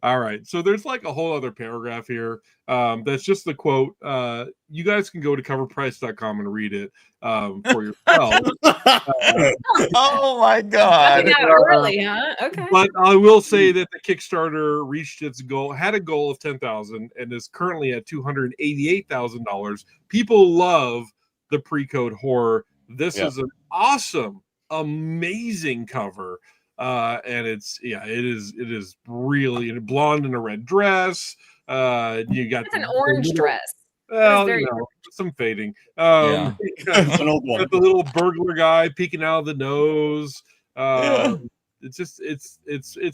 All right. So there's like a whole other paragraph here. That's just the quote. You guys can go to coverprice.com and read it for yourself. Oh my God. Coming out early, huh? Okay. But I will say that the Kickstarter reached its goal, had a goal of 10,000 and is currently at $288,000. People love the pre-code horror. This is an awesome, amazing cover. And it is really blonde in a red dress. You got It's an orange dress. Well, very some fading. Yeah. It's an old one. Got the little burglar guy peeking out of the nose. It's just it's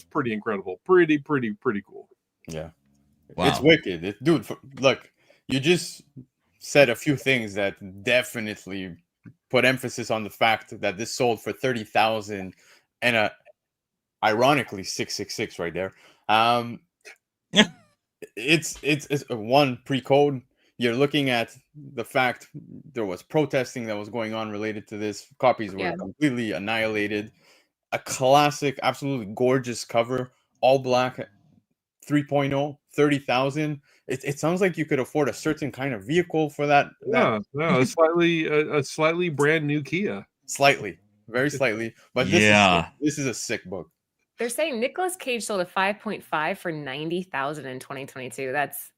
pretty incredible. Pretty cool. Yeah. Wow. It's wicked. Dude, look, you just said a few things that definitely put emphasis on the fact that this sold for 30,000 and ironically 666 right there. It's one pre-code. You're looking at the fact there was protesting that was going on related to this. Copies were completely annihilated. A classic, absolutely gorgeous cover, all black, 3.0, 30,000. It sounds like you could afford a certain kind of vehicle for that. A slightly brand new Kia. Slightly, very slightly. But this is a sick book. They're saying Nicolas Cage sold a 5.5 for 90,000 in 2022. That's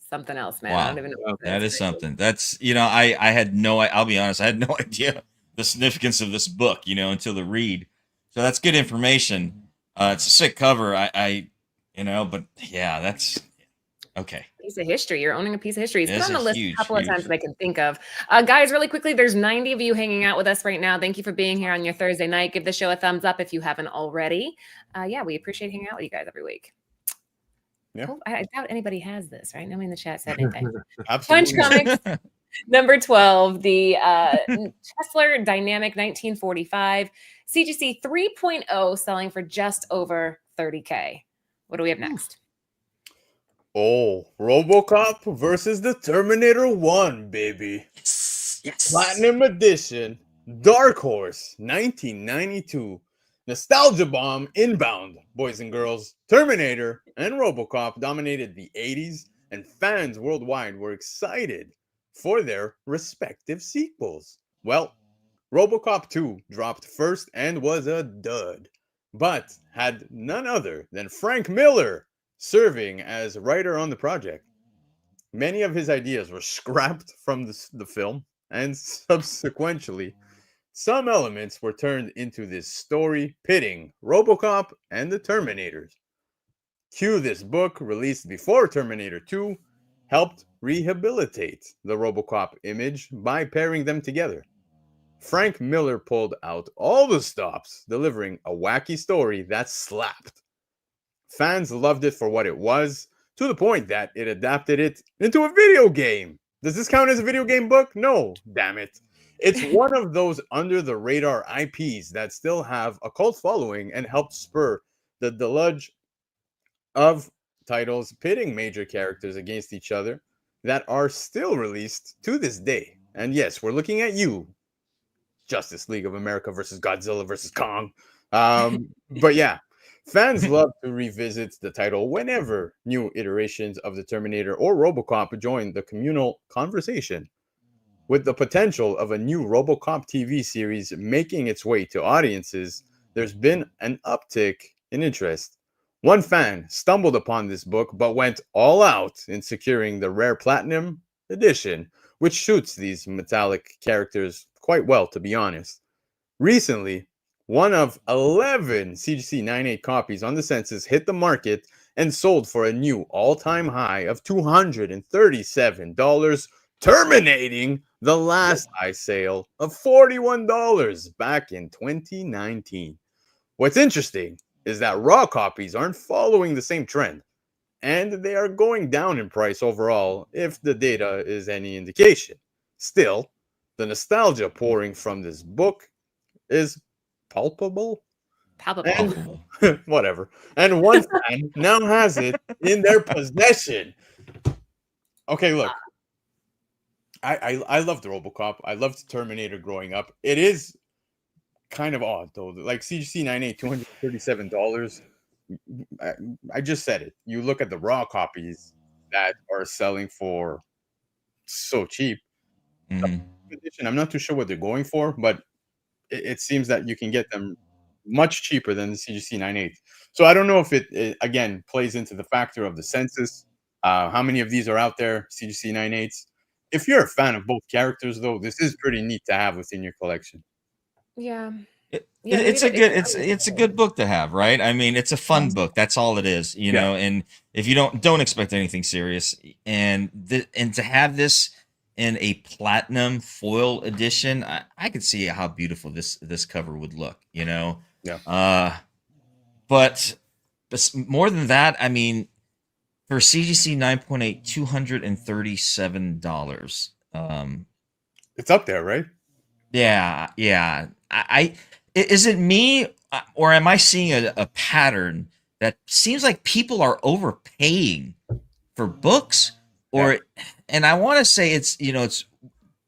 something else, man. Wow. I don't even know. That is something. That's, I had I'll be honest, I had no idea the significance of this book, until the read. So that's good information. It's a sick cover. But yeah, that's okay. Piece of history. You're owning a piece of history. It's This been on the is list huge, a couple of huge. times that I can think of. Guys, really quickly, there's 90 of you hanging out with us right now. Thank you for being here on your Thursday night. Give the show a thumbs up if you haven't already. We appreciate hanging out with you guys every week. Yeah. Oh, I doubt anybody has this, right? Nobody in the chat said anything. Absolutely. Punch Comics, number 12, the Chesler Dynamic 1945 CGC 3.0 selling for just over 30K. What do we have next? Oh, Robocop versus the Terminator 1, baby. Yes. Platinum Edition, Dark Horse, 1992. Nostalgia bomb inbound, boys and girls. Terminator and Robocop dominated the 80s, and fans worldwide were excited for their respective sequels. Well, Robocop 2 dropped first and was a dud, but had none other than Frank Miller serving as writer on the project. Many of his ideas were scrapped from the film, and subsequently, some elements were turned into this story pitting Robocop and the Terminators. Cue this book, released before Terminator 2, helped rehabilitate the Robocop image by pairing them together. Frank Miller pulled out all the stops, delivering a wacky story that slapped. Fans loved it for what it was, to the point that it adapted it into a video game. Does this count as a video game book? No, damn it. It's one of those under the radar IPs that still have a cult following and helped spur the deluge of titles pitting major characters against each other that are still released to this day. And yes, we're looking at you, Justice League of America versus Godzilla versus Kong. But yeah, fans love to revisit the title whenever new iterations of the Terminator or Robocop join the communal conversation. With the potential of a new Robocop TV series making its way to audiences, there's been an uptick in interest. One fan stumbled upon this book but went all out in securing the rare Platinum edition, which shoots these metallic characters quite well, to be honest. Recently, one of 11 CGC 98 copies on the census hit the market and sold for a new all-time high of $237, terminating the last high sale of $41 back in 2019. What's interesting is that raw copies aren't following the same trend, and they are going down in price overall if the data is any indication. Still, the nostalgia pouring from this book is palpable. Palpable. And whatever. And one fan now has it in their possession. Okay, look. I loved Robocop. I loved Terminator growing up. It is kind of odd though. Like CGC 98, $237. I just said it. You look at the raw copies that are selling for so cheap. Mhm. Edition, I'm not too sure what they're going for, but it seems that you can get them much cheaper than the CGC 98. So I don't know if it again plays into the factor of the census. How many of these are out there, CGC 98s? If you're a fan of both characters, though, this is pretty neat to have within your collection. Yeah. Yeah, it's a good book to have, right? I mean, it's a fun book. That's all it is, you know. And if you don't expect anything serious, and to have this in a platinum foil edition, I could see how beautiful this cover would look, you know. Yeah. But more than that, I mean, for CGC 9.8, $237. It's up there, right? Yeah. Is it me, or am I seeing a pattern that seems like people are overpaying for books? Or, and I want to say it's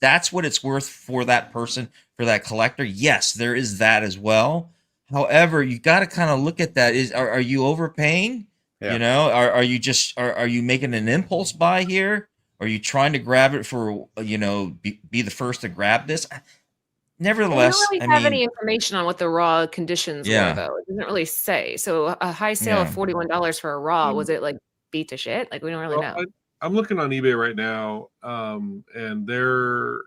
that's what it's worth for that person, for that collector. Yes, there is that as well. However, you got to kind of look at that. Are you overpaying? Yeah. You know, are you just are you making an impulse buy here? Are you trying to grab it for be the first to grab this? Nevertheless, I don't really have any information on what the raw conditions were, though. It doesn't really say. So a high sale of $41 for a raw, was it like beat to shit? Like, we don't really know. I'm looking on eBay right now, and there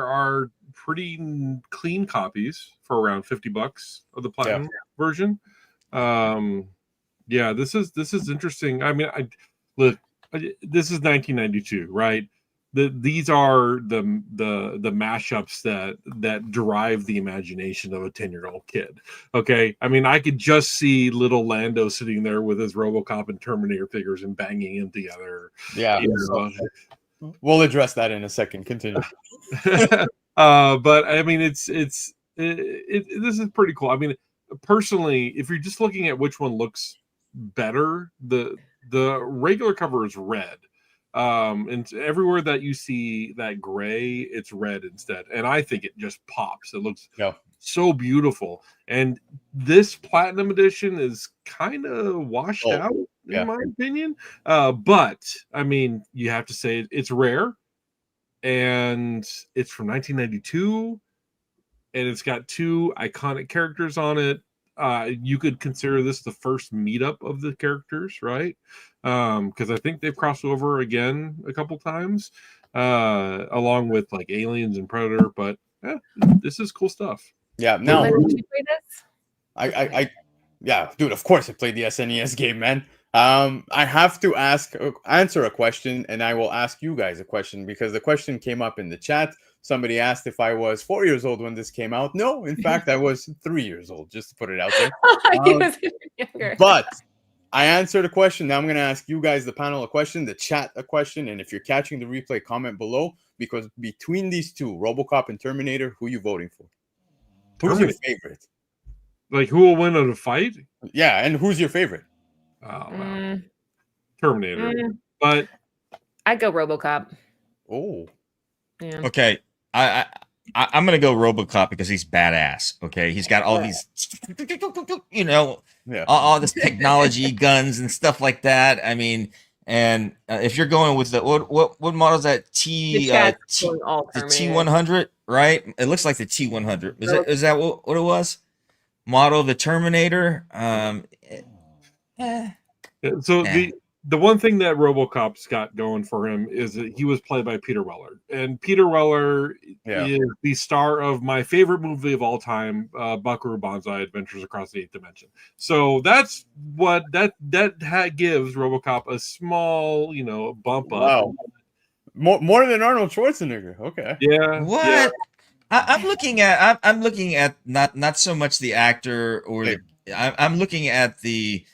are pretty clean copies for around $50 of the platinum version. Yeah, this is interesting. I mean, this is 1992, right? These are the mashups that drive the imagination of a 10-year-old kid. Okay, I mean, I could just see little Lando sitting there with his RoboCop and Terminator figures and banging them together. Yeah, we'll address that in a second. Continue. But I mean, this is pretty cool. I mean, personally, if you're just looking at which one looks better, the regular cover is red. And everywhere that you see that gray, it's red instead. And I think it just pops. It looks so beautiful. And this platinum edition is kind of washed out, in my opinion. But I mean, you have to say it's rare, and it's from 1992, and it's got two iconic characters on it. You could consider this the first meetup of the characters, right? Because I think they've crossed over again a couple times, along with like Aliens and Predator. But Yeah, this is cool stuff. Yeah. Now, Glenn, did you play this? yeah, dude. Of course, I played the SNES game, man. I have to answer a question, and I will ask you guys a question because the question came up in the chat. Somebody asked if I was 4 years old when this came out. No, in fact, I was 3 years old. Just to put it out there. He was even younger. But I answered a question. Now I'm going to ask you guys, the panel, a question, the chat a question, and if you're catching the replay, comment below. Because between these two, RoboCop and Terminator, who you voting for? Who's your favorite? Like, who will win in a fight? Yeah, and who's your favorite? Oh, well. Terminator. But I'd go RoboCop. Oh, Yeah. Okay, I'm gonna go RoboCop because he's badass. Okay, he's got all these, you know, yeah. all this technology, guns and stuff like that. I mean, and if you're going with the what model is that The T chat's going all the Terminator. T100, right? It looks like the T100. Is that what it was? Model the Terminator. so Yeah. the one thing that RoboCop's got going for him is that he was played by Peter Weller, and Peter Weller is the star of my favorite movie of all time, Buckaroo Banzai: Adventures Across the Eighth Dimension. So that's what that gives RoboCop a small, bump up. Wow. More than Arnold Schwarzenegger. Okay. Yeah. What? Yeah. I'm looking at not so much the actor or I'm looking at the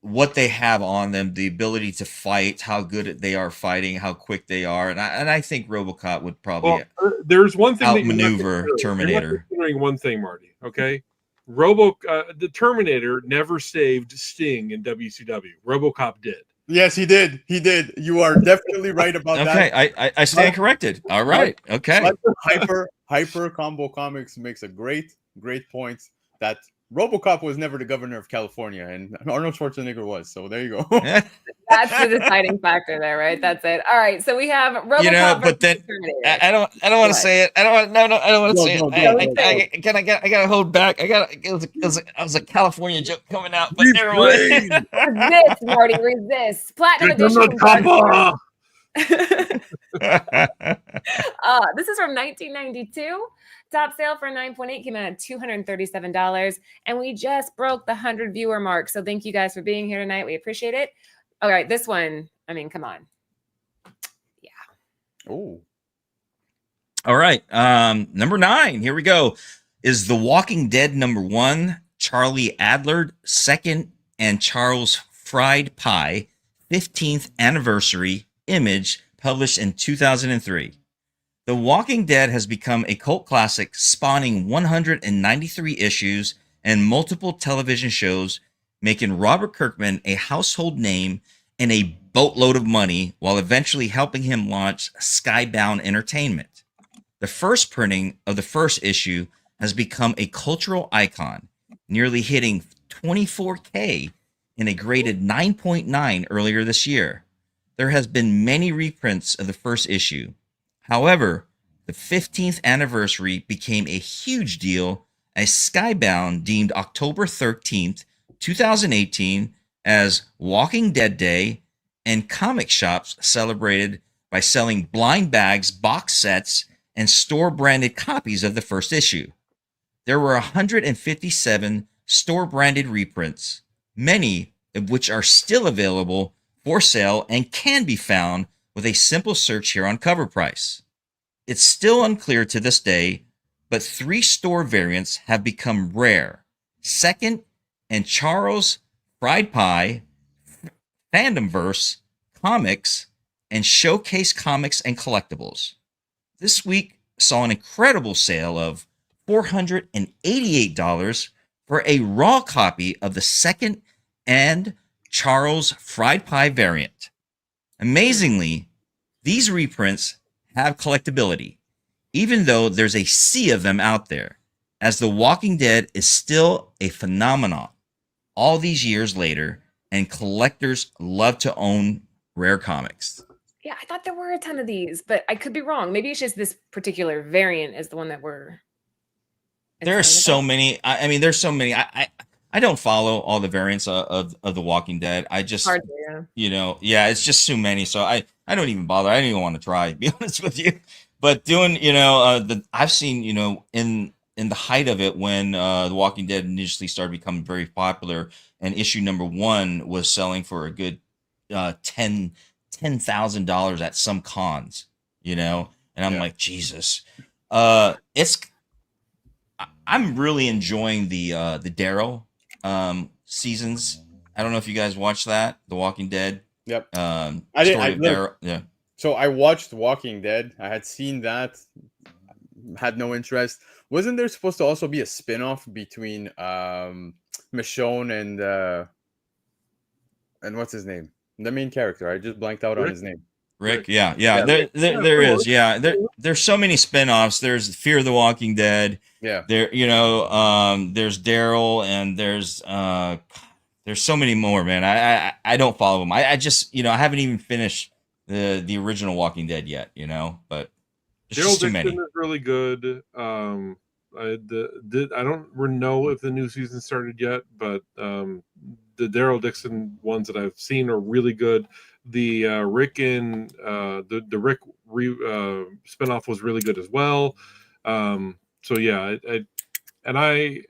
what they have on them, the ability to fight, how good they are fighting, how quick they are, and I think RoboCop would probably there's one thing outmaneuver Terminator. You're not considering one thing, Marty. Okay, the Terminator never saved Sting in WCW. RoboCop did. Yes, he did. He did. You are definitely right about that. Okay, I stand corrected. All right. Okay. Hyper Combo Comics makes a great point that RoboCop was never the governor of California, and Arnold Schwarzenegger was. So there you go. That's the deciding factor there, right? That's it. All right, so we have RoboCop. But then I don't want to say it. I don't want to say it. I gotta hold back. It was a California joke coming out, but never mind. Resist, Marty, resist. Platinum edition. This is from 1992. Top sale for 9.8 came out at $237, and we just broke the 100 viewer mark. So thank you guys for being here tonight. We appreciate it. All right, this one, I mean, come on. Yeah. Oh. All right. Number 9. Here we go. Is The Walking Dead #1, Charlie Adler 2nd, and Charles Fried Pie 15th anniversary image published in 2003. The Walking Dead has become a cult classic, spawning 193 issues and multiple television shows, making Robert Kirkman a household name and a boatload of money, while eventually helping him launch Skybound Entertainment. The first printing of the first issue has become a cultural icon, nearly hitting 24K in a graded 9.9 earlier this year. There has been many reprints of the first issue. However, the 15th anniversary became a huge deal as Skybound deemed October 13th, 2018 as Walking Dead Day, and comic shops celebrated by selling blind bags, box sets, and store-branded copies of the first issue. There were 157 store-branded reprints, many of which are still available for sale and can be found with a simple search here on Cover Price. It's still unclear to this day, but 3 store variants have become rare: 2nd and Charles Fried Pie, Fandomverse, Comics, and Showcase Comics and Collectibles. This week saw an incredible sale of $488 for a raw copy of the 2nd and Charles Fried Pie variant. Amazingly, these reprints have collectability, even though there's a sea of them out there, as The Walking Dead is still a phenomenon all these years later, and collectors love to own rare comics. Yeah, I thought there were a ton of these, but I could be wrong. Maybe it's just this particular variant is the one that we're... There are so many. I mean, there's so many. I don't follow all the variants of The Walking Dead. I just, Hard to, it's just too many. So I I don't even bother. I don't even want to try, to be honest with you. But doing, I've seen, in the height of it when The Walking Dead initially started becoming very popular, and issue number 1 was selling for a good $10,000 at some cons, and I'm like, Jesus. I'm really enjoying the Daryl seasons. I don't know if you guys watched that, The Walking Dead. Yep. I did. Yeah. So I watched Walking Dead. I had seen that, had no interest. Wasn't there supposed to also be a spin-off between Michonne and what's his name? The main character. I just blanked out on his name. Rick, yeah. There is, there's so many spin-offs. There's Fear of the Walking Dead. Yeah. There's Daryl, and there's so many more, man. I don't follow them. I just, I haven't even finished the original Walking Dead yet, but it's Daryl just too Dixon many. is really good. I don't know if the new season started yet, but the Daryl Dixon ones that I've seen are really good. The Rick and the Rick spinoff was really good as well. So yeah, I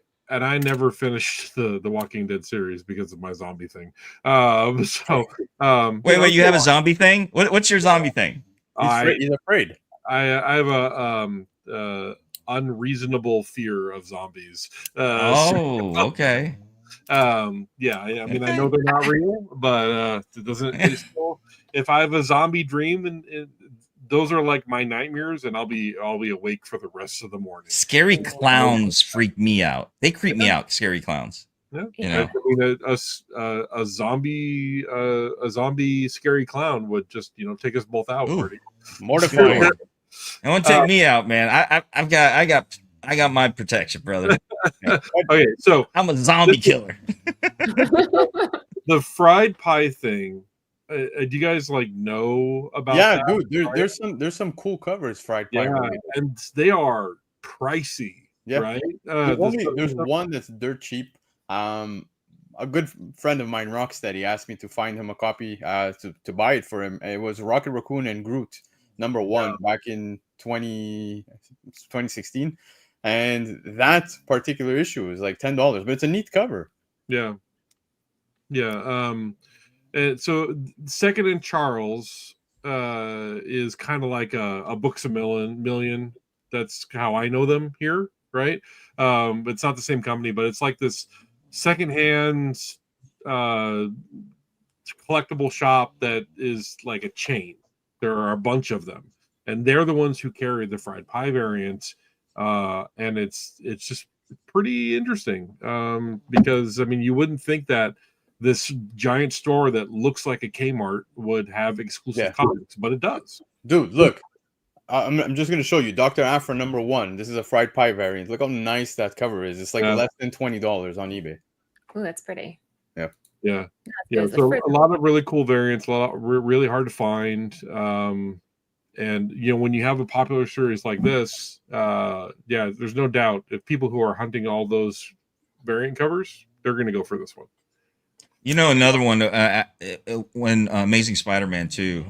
never finished the Walking Dead series because of my zombie thing. Wait, you have a zombie thing? What's your zombie thing? He's afraid. I have a unreasonable fear of zombies. Okay. Yeah, I mean, I know they're not real, but it doesn't. If I have a zombie dream, and those are like my nightmares, and I'll be awake for the rest of the morning. Scary clowns freak me out. They creep me out. Scary clowns. Yeah. I mean, a zombie scary clown would just take us both out. Mortifying. It won't take me out, man. I got my protection, brother. Okay, so I'm a zombie killer. The fried pie thing. Do you guys know about? Yeah, that? dude. There's some cool covers. Fried pie. Yeah, and they are pricey. Yeah, right. There's one that's dirt cheap. A good friend of mine, Rocksteady, asked me to find him a copy to buy it for him. It was Rocket Raccoon and Groot #1 back in 2016, and that particular issue is like $10, but it's a neat cover. Yeah. And so Second and Charles is kind of like a Books a Million. That's how I know them here, right? It's not the same company, but it's like this secondhand collectible shop that is like a chain. There are a bunch of them, and they're the ones who carry the fried pie variant, and it's just pretty interesting because I mean you wouldn't think that this giant store that looks like a Kmart would have exclusive comics, but it does. Dude, look. I'm just going to show you. Dr. Afra #1. This is a fried pie variant. Look how nice that cover is. It's like less than $20 on eBay. Oh, that's pretty. Yeah. So a lot of really cool variants, a lot really hard to find. And when you have a popular series like this, there's no doubt if people who are hunting all those variant covers, they're going to go for this one. Another one when Amazing Spider-Man 2,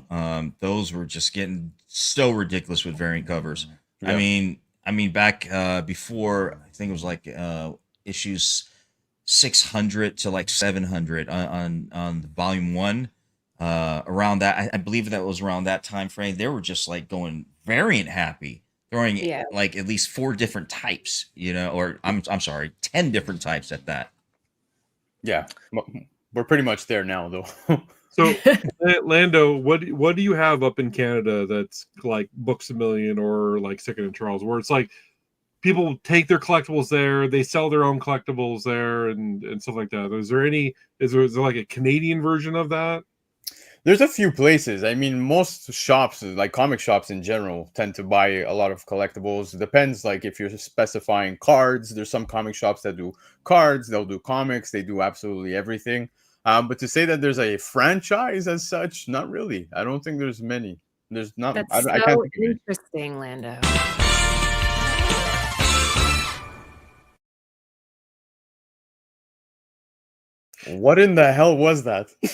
those were just getting so ridiculous with variant covers. Yeah. I mean back before, I think it was like issues 600 to like 700 on volume 1. Around that, I believe that was around that time frame. They were just like going variant happy, throwing like at least 4 different types, or I'm sorry, 10 different types at that. Yeah. We're pretty much there now, though. So, Lando, what do you have up in Canada that's like Books a Million or like Second and Charles, where it's like people take their collectibles there, they sell their own collectibles there, and stuff like that? Is there like a Canadian version of that? There's a few places. I mean, most shops, like comic shops in general, tend to buy a lot of collectibles. It depends, like if you're specifying cards. There's some comic shops that do cards. They'll do comics. They do absolutely everything. But to say that there's a franchise as such, not really. I don't think there's many. There's not. That's I can't think of interesting, Lando. What in the hell was that? What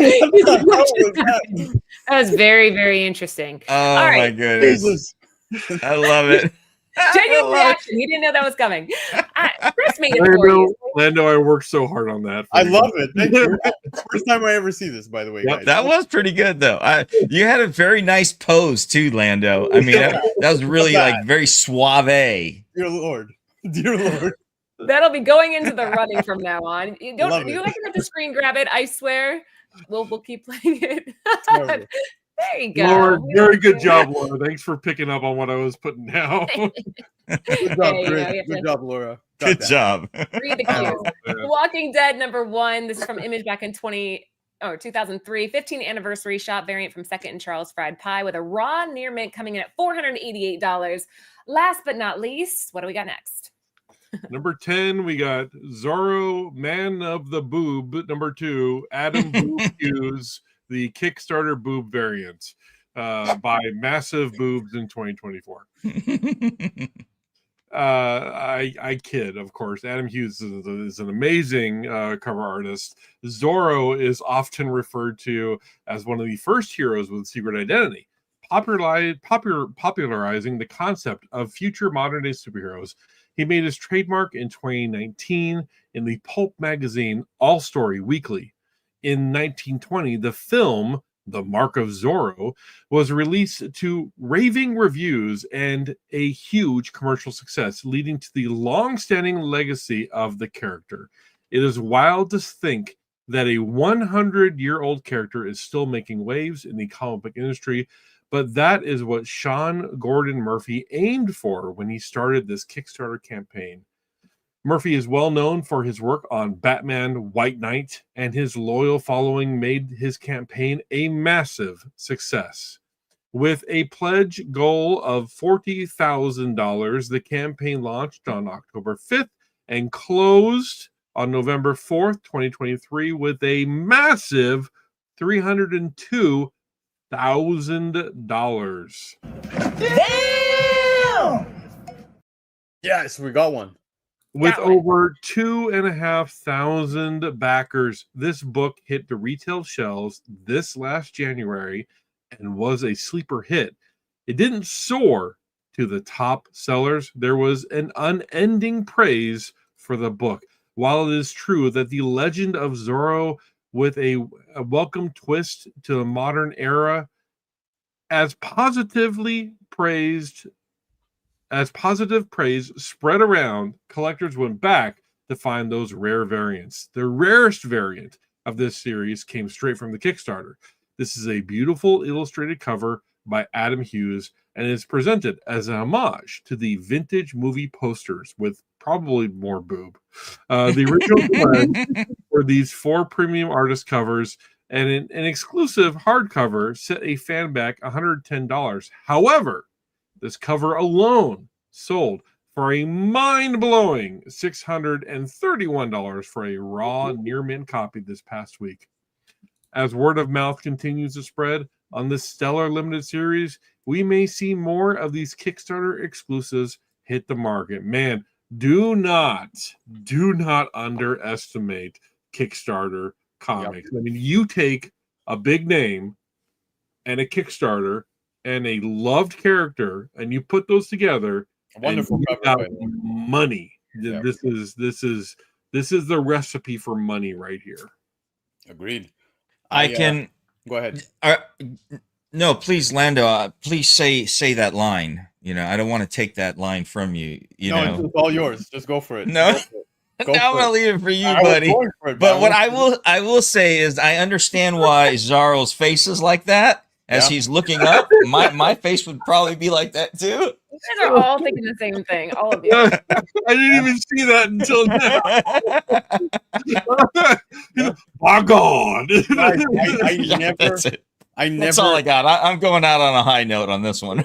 the hell was that? That was very, very interesting. Oh All my right. goodness. I love it. I Genuine love it. reaction. He didn't know that was coming. Chris made it for you. Lando, I worked so hard on that. for I you. love it. Thank you. First time I ever see this, by the way, Yep, guys. That was pretty good though. You had a very nice pose too, Lando. I mean, that was really like very suave. Dear Lord. Dear Lord. That'll be going into the running from now on. You don't Love you it. like have to screen grab it, I swear. We'll keep playing it. Terrible. There you go. Laura, very good job, Laura. Thanks for picking up on what I was putting down. Good job, Yeah, you know, Chris. you have Good to- job, Laura. Got Good that. job. Read the cues. Oh, man. The Walking Dead #1. This is from Image back in 2003. 15th anniversary shop variant from Second and Charles Fried Pie with a raw near mint coming in at $488. Last but not least, what do we got next? Number 10, we got Zorro, Man of the Boob. Number 2, Adam Boob Hughes, the Kickstarter boob variant by Massive Boobs in 2024. I kid, of course. Adam Hughes is an amazing cover artist. Zorro is often referred to as one of the first heroes with secret identity, popularizing the concept of future modern-day superheroes. He made his trademark in 2019 in the pulp magazine All Story Weekly. In 1920, the film The Mark of Zorro was released to raving reviews and a huge commercial success, leading to the long-standing legacy of the character. It is wild to think that a 100-year-old character is still making waves in the comic book industry, but that is what Sean Gordon Murphy aimed for when he started this Kickstarter campaign. Murphy is well known for his work on Batman White Knight, and his loyal following made his campaign a massive success. With a pledge goal of $40,000, the campaign launched on October 5th and closed on November 4th, 2023, with a massive $302,000. Yes, we got one. With That one. over 2,500 backers, this book hit the retail shelves this last January and was a sleeper hit. It didn't soar to the top sellers. There was an unending praise for the book. While it is true that the legend of Zorro with a welcome twist to the modern era, as positive praise spread around, collectors went back to find those rare variants. The rarest variant of this series came straight from the Kickstarter. This is a beautiful illustrated cover by Adam Hughes and is presented as an homage to the vintage movie posters with probably more boob. The original blend for these 4 premium artist covers and an exclusive hardcover set a fan back $110. However, this cover alone sold for a mind-blowing $631 for a raw near mint copy this past week. As word of mouth continues to spread on this stellar limited series, we may see more of these Kickstarter exclusives hit the market. Man, do not underestimate Kickstarter comics. Yep. I mean, you take a big name and a Kickstarter and a loved character, and you put those together. Wonderful cover. Money. Yeah. This is the recipe for money right here. Agreed. I can go ahead. No, please, Lando. Please say that line. You know, I don't want to take that line from you. No, it's all yours. Just go for it. No, I'm gonna leave it for you, buddy. But what I will say is, I understand why Zorro's face is like that. As he's looking up, my face would probably be like that too. You guys are all thinking the same thing, all of you. I didn't even see that until now. My God! That's all I got. I'm going out on a high note on this one.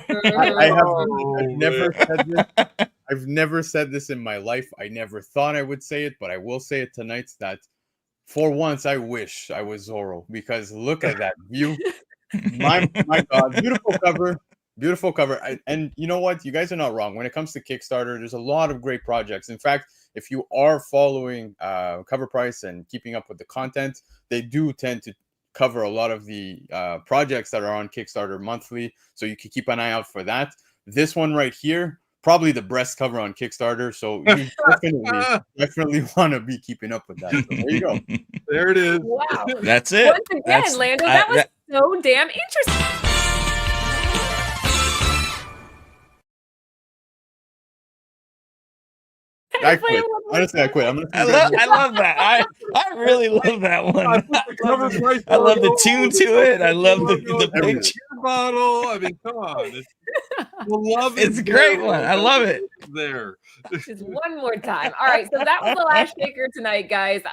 I've never said this in my life. I never thought I would say it, but I will say it tonight. That for once, I wish I was Zorro, because look at that view. My God, beautiful cover. Beautiful cover. And you know what? You guys are not wrong. When it comes to Kickstarter, there's a lot of great projects. In fact, if you are following Cover Price and keeping up with the content, they do tend to cover a lot of the projects that are on Kickstarter monthly. So you can keep an eye out for that. This one right here, probably the best cover on Kickstarter. So you definitely want to be keeping up with that. So there you go. There it is. Wow. That's it. Once again, Lando, that was so damn interesting. I quit. Honestly, I quit. I love that. I really love that one. I love the tune to it. I love the picture bottle. I mean, come on. It's a great one. I love it. There. Just one more time. All right. So that was the last shaker tonight, guys.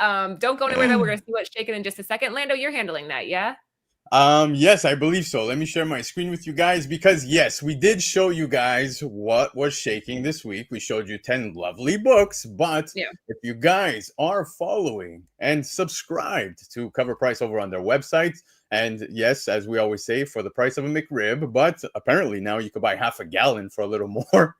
Don't go anywhere though. We're gonna see what's shaking in just a second. Lando, you're handling that, yeah? Yes, I believe so. Let me share my screen with you guys because yes, we did show you guys what was shaking this week. We showed you 10 lovely books, but if you guys are following and subscribed to Cover Price over on their website, and yes, as we always say, for the price of a McRib, but apparently now you could buy half a gallon for a little more.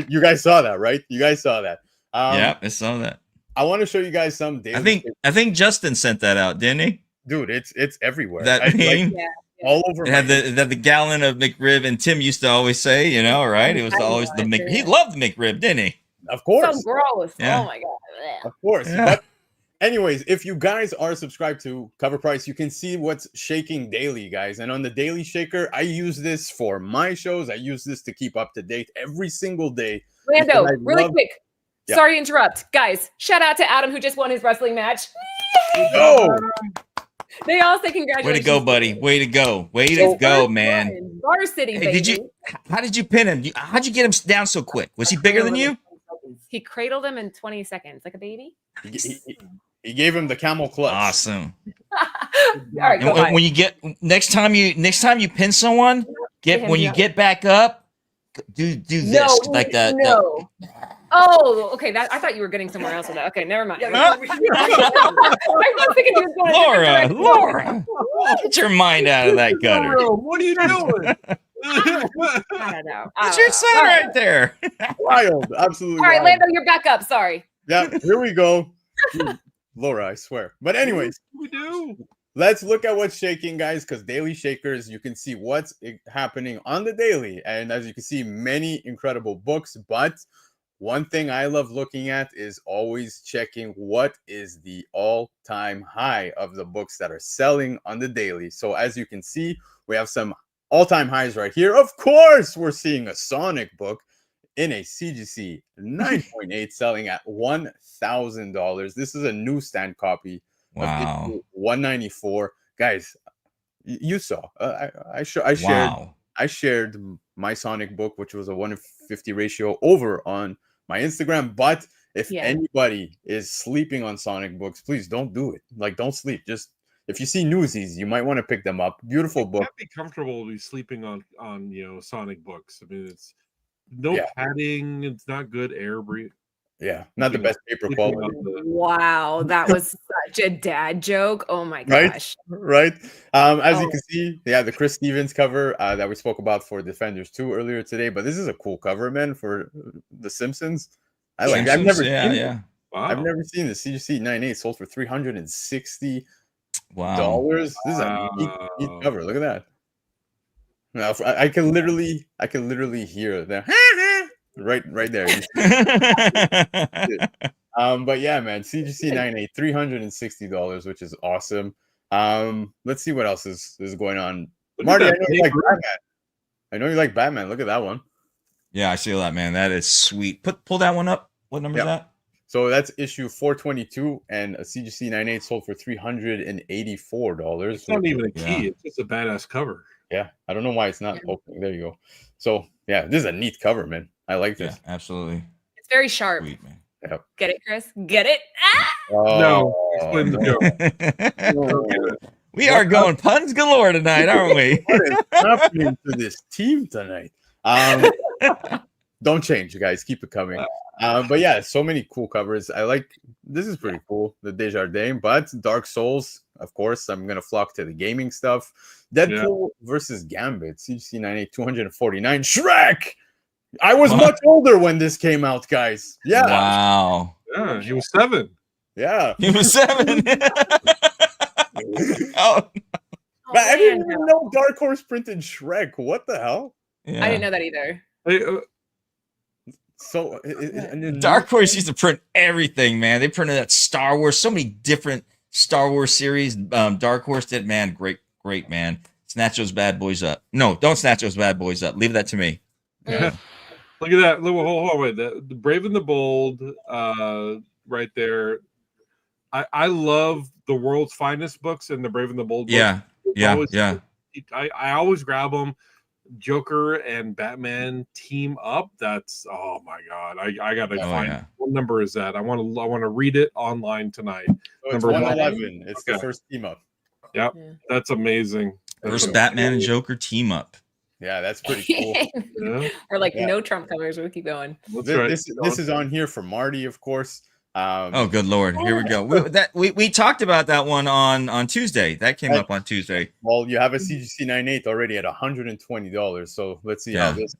You guys saw that, right? You guys saw that. Yeah, I saw that. I want to show you guys some daily. I think Justin sent that out, didn't he? Dude, it's everywhere. That meme? All over. It had the gallon of McRib, and Tim used to always say, you know, right? It was always the McRib. He loved the McRib, didn't he? Of course. So gross. Yeah. Oh my god. Of course. Yeah. But anyways, if you guys are subscribed to Cover Price, you can see what's shaking daily, guys. And on the Daily Shaker, I use this for my shows. I use this to keep up to date every single day. Lando, really quick. Yeah. Sorry to interrupt. Guys, shout out to Adam who just won his wrestling match. No. They all say congratulations. Way to go, buddy. Way to go. Way to go, man. Varsity, baby. How did you pin him? How'd you get him down so quick? Was he bigger than you? He cradled him in 20 seconds, like a baby. He gave him the camel clutch. Awesome. All right, go when you get next time you pin someone, when you get back up, do this like that. No. Oh, okay. I thought you were getting somewhere else with that. Okay, never mind. Laura, get your mind out of that gutter. What are you doing? I don't know. It's your son right there. Wild, absolutely. All right, wild. Lando, you're back up. Sorry. Yeah, here we go. Laura, I swear. But anyways, we do. Let's look at what's shaking, guys, because Daily Shakers, you can see what's happening on the daily. And as you can see, many incredible books. But one thing I love looking at is always checking what is the all-time high of the books that are selling on the daily. So as you can see, we have some all-time highs right here. Of course, we're seeing a Sonic book in a CGC 9.8 selling at $1,000. This is a newsstand copy. Wow. Of 194. Guys, you saw. I shared my Sonic book, which was a 1:50 ratio, over on my Instagram. But if anybody is sleeping on Sonic books, please don't do it. Like, don't sleep. Just if you see newsies, you might want to pick them up. Beautiful book. Can't be comfortable to be sleeping on Sonic books. I mean, it's no padding. It's not good air breathe. Yeah, not the best paper quality. Wow, that was such a dad joke. Oh my gosh. Right. As you can see, the Chris Stevens cover that we spoke about for Defenders 2 earlier today. But this is a cool cover, man, for The Simpsons. I like. I've never seen it. Wow. I've never seen the CGC 9.8 sold for $360. Wow. This is a neat cover. Look at that. Now, I can literally hear that. Right there. But yeah, man, CGC 9.8, $360, which is awesome. Let's see what else is going on. Marty, I know you like Batman. I know you like Batman. Look at that one. Yeah, I see that, man. That is sweet. Pull that one up. What number is that? So that's issue 422, and a CGC 9.8 sold for $384. It's not even a key. It's just a badass cover. Yeah, I don't know why it's not opening. There you go. So yeah, this is a neat cover, man. I like this. Yeah, absolutely. It's very sharp. Sweet, man. Yep. Get it, Chris? Get it? Ah! No. We are going puns galore tonight, aren't we? What is happening to this team tonight? Don't change, guys. Keep it coming. But yeah, so many cool covers. I like this is pretty cool, the Desjardins, but Dark Souls, of course, I'm gonna flock to the gaming stuff. Deadpool versus Gambit, CGC 98, 249. Shrek! I was much older when this came out, guys. Yeah. Wow. Yeah, he was 7. Yeah. He was 7. Oh, But I didn't even know Dark Horse printed Shrek. What the hell? yeah. I didn't know that either. Hey, So Dark Horse used to print everything, man. They printed that Star Wars, so many different Star Wars series. Dark Horse did, man. Great, man. Snatch those bad boys up. No, don't snatch those bad boys up. Leave that to me. yeah. Look at that. Hold wait. The Brave and the Bold, right there. I love the World's Finest books and the Brave and the Bold books. Yeah. I always grab them. Joker and Batman team up. That's oh my god. I gotta find what number is that? I want to read it online tonight. So it's Number 111. It's the first team up. Yep. That's amazing. First Batman and Joker team up. Yeah, that's pretty cool. Yeah. Or like no Trump covers. We'll keep going. This is on here for Marty, of course. Oh, good Lord! Here we go. We talked about that one on Tuesday. That came up on Tuesday. Well, you have a CGC 98 already at $120. So let's see how this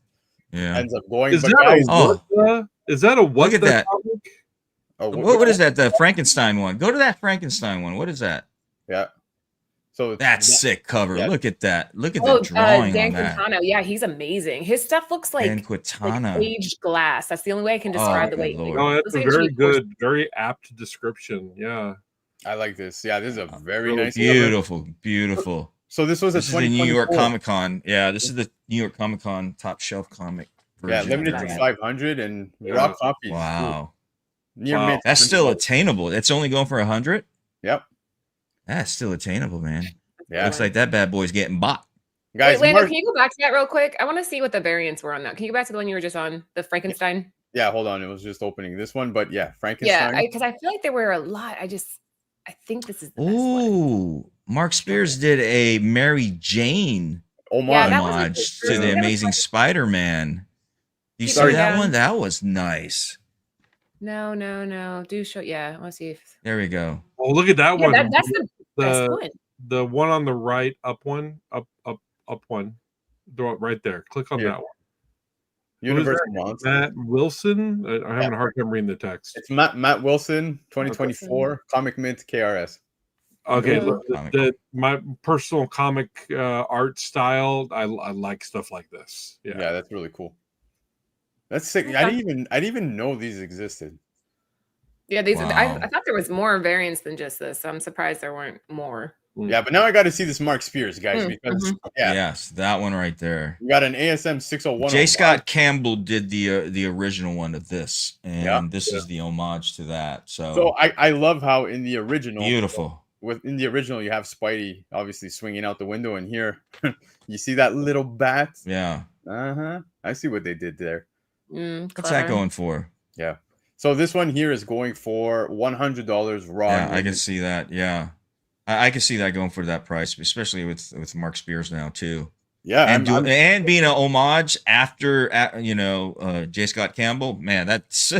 ends up going. Is that a what? Look at that. Oh, what is that? The Frankenstein one. Go to that Frankenstein one. What is that? Yeah. So that's sick cover. Yeah. Look at that. Look at the drawing Dan on that. Quintano. Yeah, he's amazing. His stuff looks like aged glass. That's the only way I can describe the way. Oh, that's a very good, very apt description. Yeah, I like this. Yeah, this is a very nice, beautiful. So this was the New York Comic Con. Yeah, this is the New York Comic Con top shelf comic version. Yeah, limited to 500 and raw copies. Wow. Wow. That's still attainable. It's only going for 100. Yep. That's still attainable, man. Yeah. Looks like that bad boy's getting bought. Guys, wait, Lando, can you go back to that real quick? I want to see what the variants were on that. Can you go back to the one you were just on, the Frankenstein? Yeah, hold on. It was just opening this one, but yeah, Frankenstein. Yeah, because I feel like there were a lot. I think this is the best one. Ooh, Mark Spears did a Mary Jane homage to the Amazing Spider-Man. You see that one? That was nice. No. Do show. Yeah, I want to see if. There we go. Oh, look at that one. That's the best one. The one on the right, up one. Right there. Click on that one. Universal Monster. Matt Wilson. I'm having a hard time reading the text. It's Matt Wilson, 2024, Comic Mint KRS. Okay, my personal comic art style. I like stuff like this. Yeah, that's really cool. That's sick. I didn't even know these existed. Yeah, these. Wow. I thought there was more variants than just this. So I'm surprised there weren't more. Yeah, but now I got to see this Mark Spears, guys, because yes, that one right there. We got an ASM 601. J. Scott Campbell did the original one of this, and this is the homage to that. So I love how in the original, beautiful. In the original, you have Spidey obviously swinging out the window, and here you see that little bat. Yeah. I see what they did there. What's that going for? Yeah. So this one here is going for $100 raw. Yeah, I can see that. Yeah, I can see that going for that price, especially with Mark Spears now too. Yeah, and being an homage after J. Scott Campbell. Man, that's.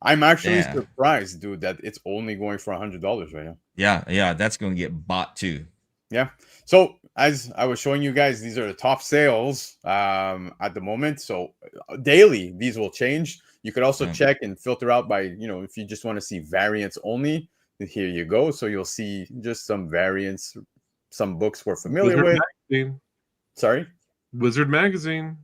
I'm actually surprised, dude, that it's only going for $100 right now. Yeah, that's going to get bought too. Yeah. So as I was showing you guys, these are the top sales at the moment. So daily, these will change. You could also check and filter out by, if you just want to see variants only, here you go. So you'll see just some variants, some books we're familiar with. Magazine. Sorry? Wizard Magazine.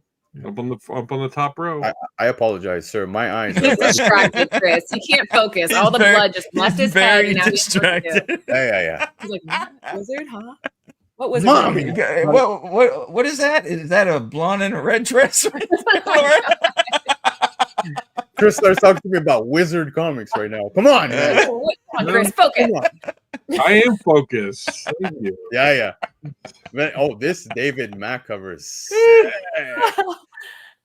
Up on the top row. I apologize, sir. My eyes are distracted, Chris. He can't focus. All the blood just left his head. And now distracted. Yeah. He's like, wizard, huh? What wizard? Mommy. What is that? Is that a blonde in a red dress? Chris starts talking to me about Wizard comics right now. Come on, man. Come on, Chris, focus. I am focused. Thank you. Yeah. Man, this David Mack cover is sick.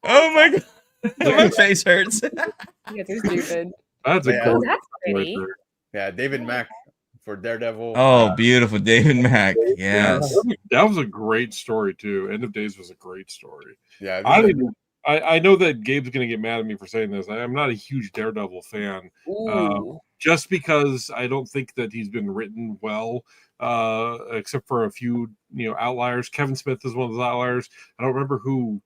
Oh my god. My face hurts. Yeah, they're stupid. That's that's pretty. Yeah, David Mack for Daredevil. Oh, beautiful. David Mack. Yes. That was a great story too. End of Days was a great story. Yeah. I I know that Gabe's going to get mad at me for saying this. I'm not a huge Daredevil fan, Ooh. just because I don't think that he's been written well, except for a few outliers. Kevin Smith is one of those outliers. I don't remember who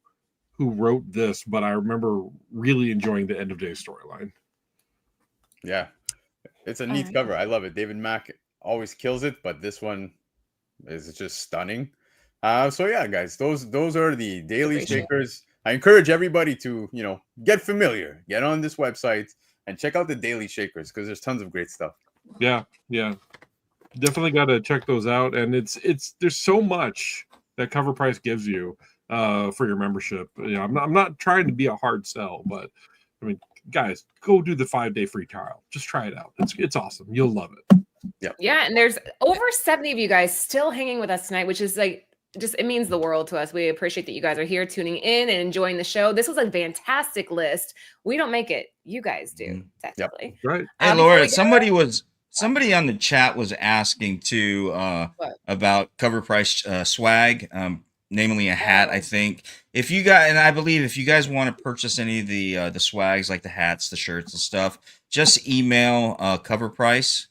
wrote this, but I remember really enjoying the End of Day storyline. Yeah, it's a neat cover. I love it. David Mack always kills it, but this one is just stunning. So yeah, guys, those are the Daily Shakers. I encourage everybody to, get familiar, get on this website and check out the Daily Shakers because there's tons of great stuff. Yeah. Definitely got to check those out. And there's so much that Cover Price gives you for your membership. I'm not trying to be a hard sell, but I mean, guys, go do the 5-day free trial. Just try it out. It's awesome. You'll love it. Yeah, and there's over 70 of you guys still hanging with us tonight, which is like it means the world to us. We appreciate that you guys are here tuning in and enjoying the show. This was a fantastic list. We don't make it. You guys do, technically. Yep. Right. Hey, Laura, somebody on the chat was asking too about Cover Price swag, namely a hat, I think. If you guys, and I believe if you guys want to purchase any of the swags, like the hats, the shirts and stuff, just email Cover Price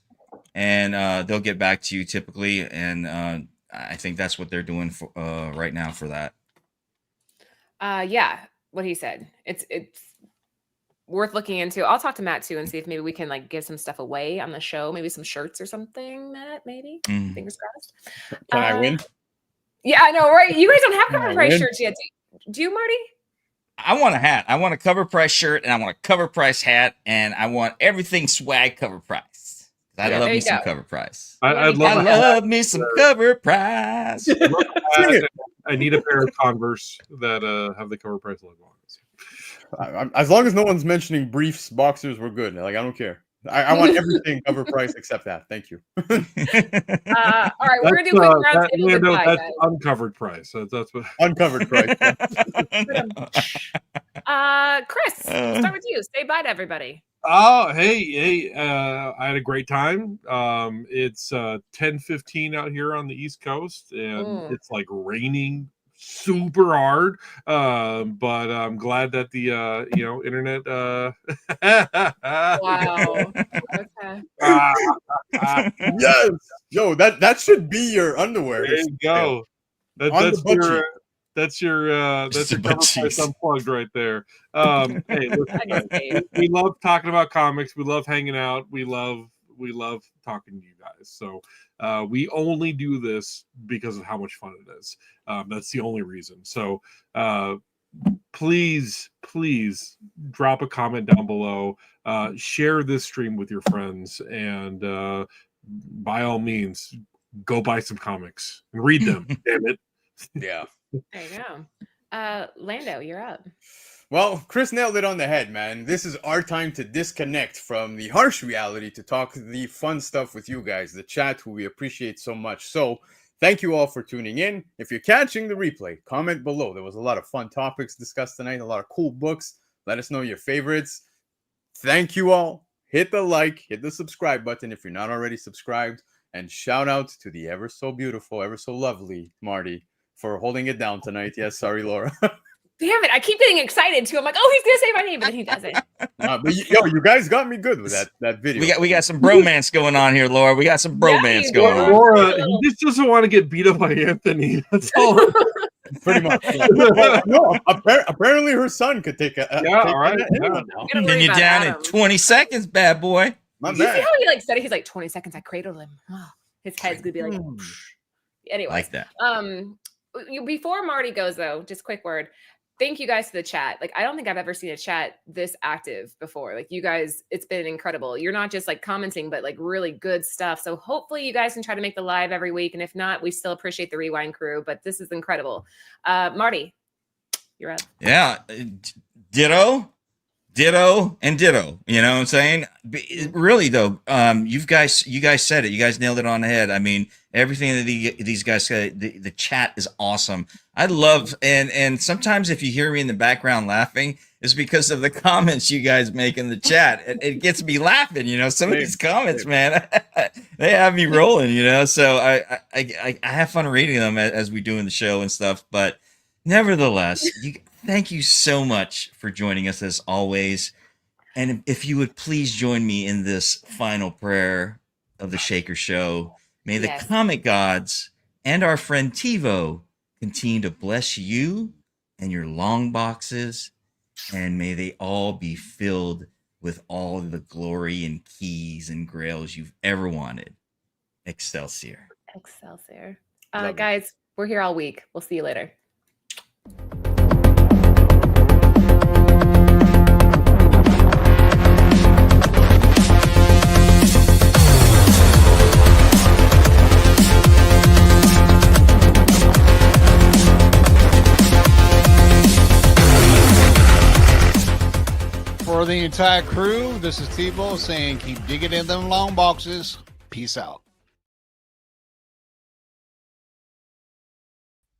and they'll get back to you typically. And I think that's what they're doing for right now for that. Yeah, what he said. It's worth looking into. I'll talk to Matt too and see if maybe we can give some stuff away on the show. Maybe some shirts or something, Matt, maybe. Fingers crossed. Can I win? Yeah, I know, right? You guys don't have Cover Price shirts yet. Do you, Marty? I want a hat. I want a Cover Price shirt and I want a Cover Price hat and I want everything swag Cover Price. I love me some Cover Price. I love me some Cover Price. I need a pair of Converse that have the Cover Price logo on it. As long as no one's mentioning briefs, boxers, we're good. I don't care. I want everything Cover Price except that. Thank you. All right, we're gonna do quick round table goodbye, that's guys. Uncovered price. That's what Uncovered price. Chris, we'll start with you. Say bye to everybody. Oh, hey, I had a great time. It's 10:15 out here on the East Coast, and it's raining super hard. But I'm glad that the internet Wow. Okay. Yes. Yo, that should be your underwear. There you go. That's your Cover Price unplugged right there. Hey, listen, we love talking about comics. We love hanging out. We love talking to you guys. So we only do this because of how much fun it is. That's the only reason. So please drop a comment down below. Share this stream with your friends, and by all means, go buy some comics and read them. Damn it. Yeah. There you go. Lando, you're up. Well, Chris nailed it on the head, man. This is our time to disconnect from the harsh reality to talk the fun stuff with you guys, the chat, who we appreciate so much. So thank you all for tuning in. If you're catching the replay, comment below. There was a lot of fun topics discussed tonight, a lot of cool books. Let us know your favorites. Thank you all. Hit the like, hit the subscribe button if you're not already subscribed. And shout out to the ever so beautiful, ever so lovely Marty for holding it down tonight. Yes, sorry, Laura. Damn it. I keep getting excited too. I'm like, oh, he's going to say my name, but then he doesn't. But you guys got me good with that video. We got some bromance going on here, Laura. We got some bromance going on. Laura, he just doesn't want to get beat up by Anthony. That's all. Pretty much. No, apparently her son could take a. All right. Can you down in 20 seconds, bad boy? My you see man. how he said it? He's like 20 seconds. I cradled him. Oh, his head's gonna be like. Anyway, Like that. Before Marty goes though, just quick word. Thank you guys for the chat. I don't think I've ever seen a chat this active before. You guys, it's been incredible. You're not just commenting, but really good stuff. So hopefully you guys can try to make the live every week. And if not, we still appreciate the Rewind crew, but this is incredible. Marty, you're up. Yeah. Ditto, and ditto. You know what I'm saying? Really though, you guys said it. You guys nailed it on the head. I mean, everything that these guys said, the chat is awesome. I love, and sometimes if you hear me in the background laughing, it's because of the comments you guys make in the chat. It gets me laughing, some of these comments, man, they have me rolling, so I have fun reading them as we do in the show and stuff. But Nevertheless, thank you so much for joining us as always. And if you would please join me in this final prayer of the Shaker Show, may the Yes. comic gods and our friend TiVo continue to bless you and your long boxes, and may they all be filled with all the glory and keys and grails you've ever wanted. Excelsior. Excelsior. Love it. Guys, we're here all week. We'll see you later. For the entire crew, this is Tebow saying keep digging in them long boxes. Peace out.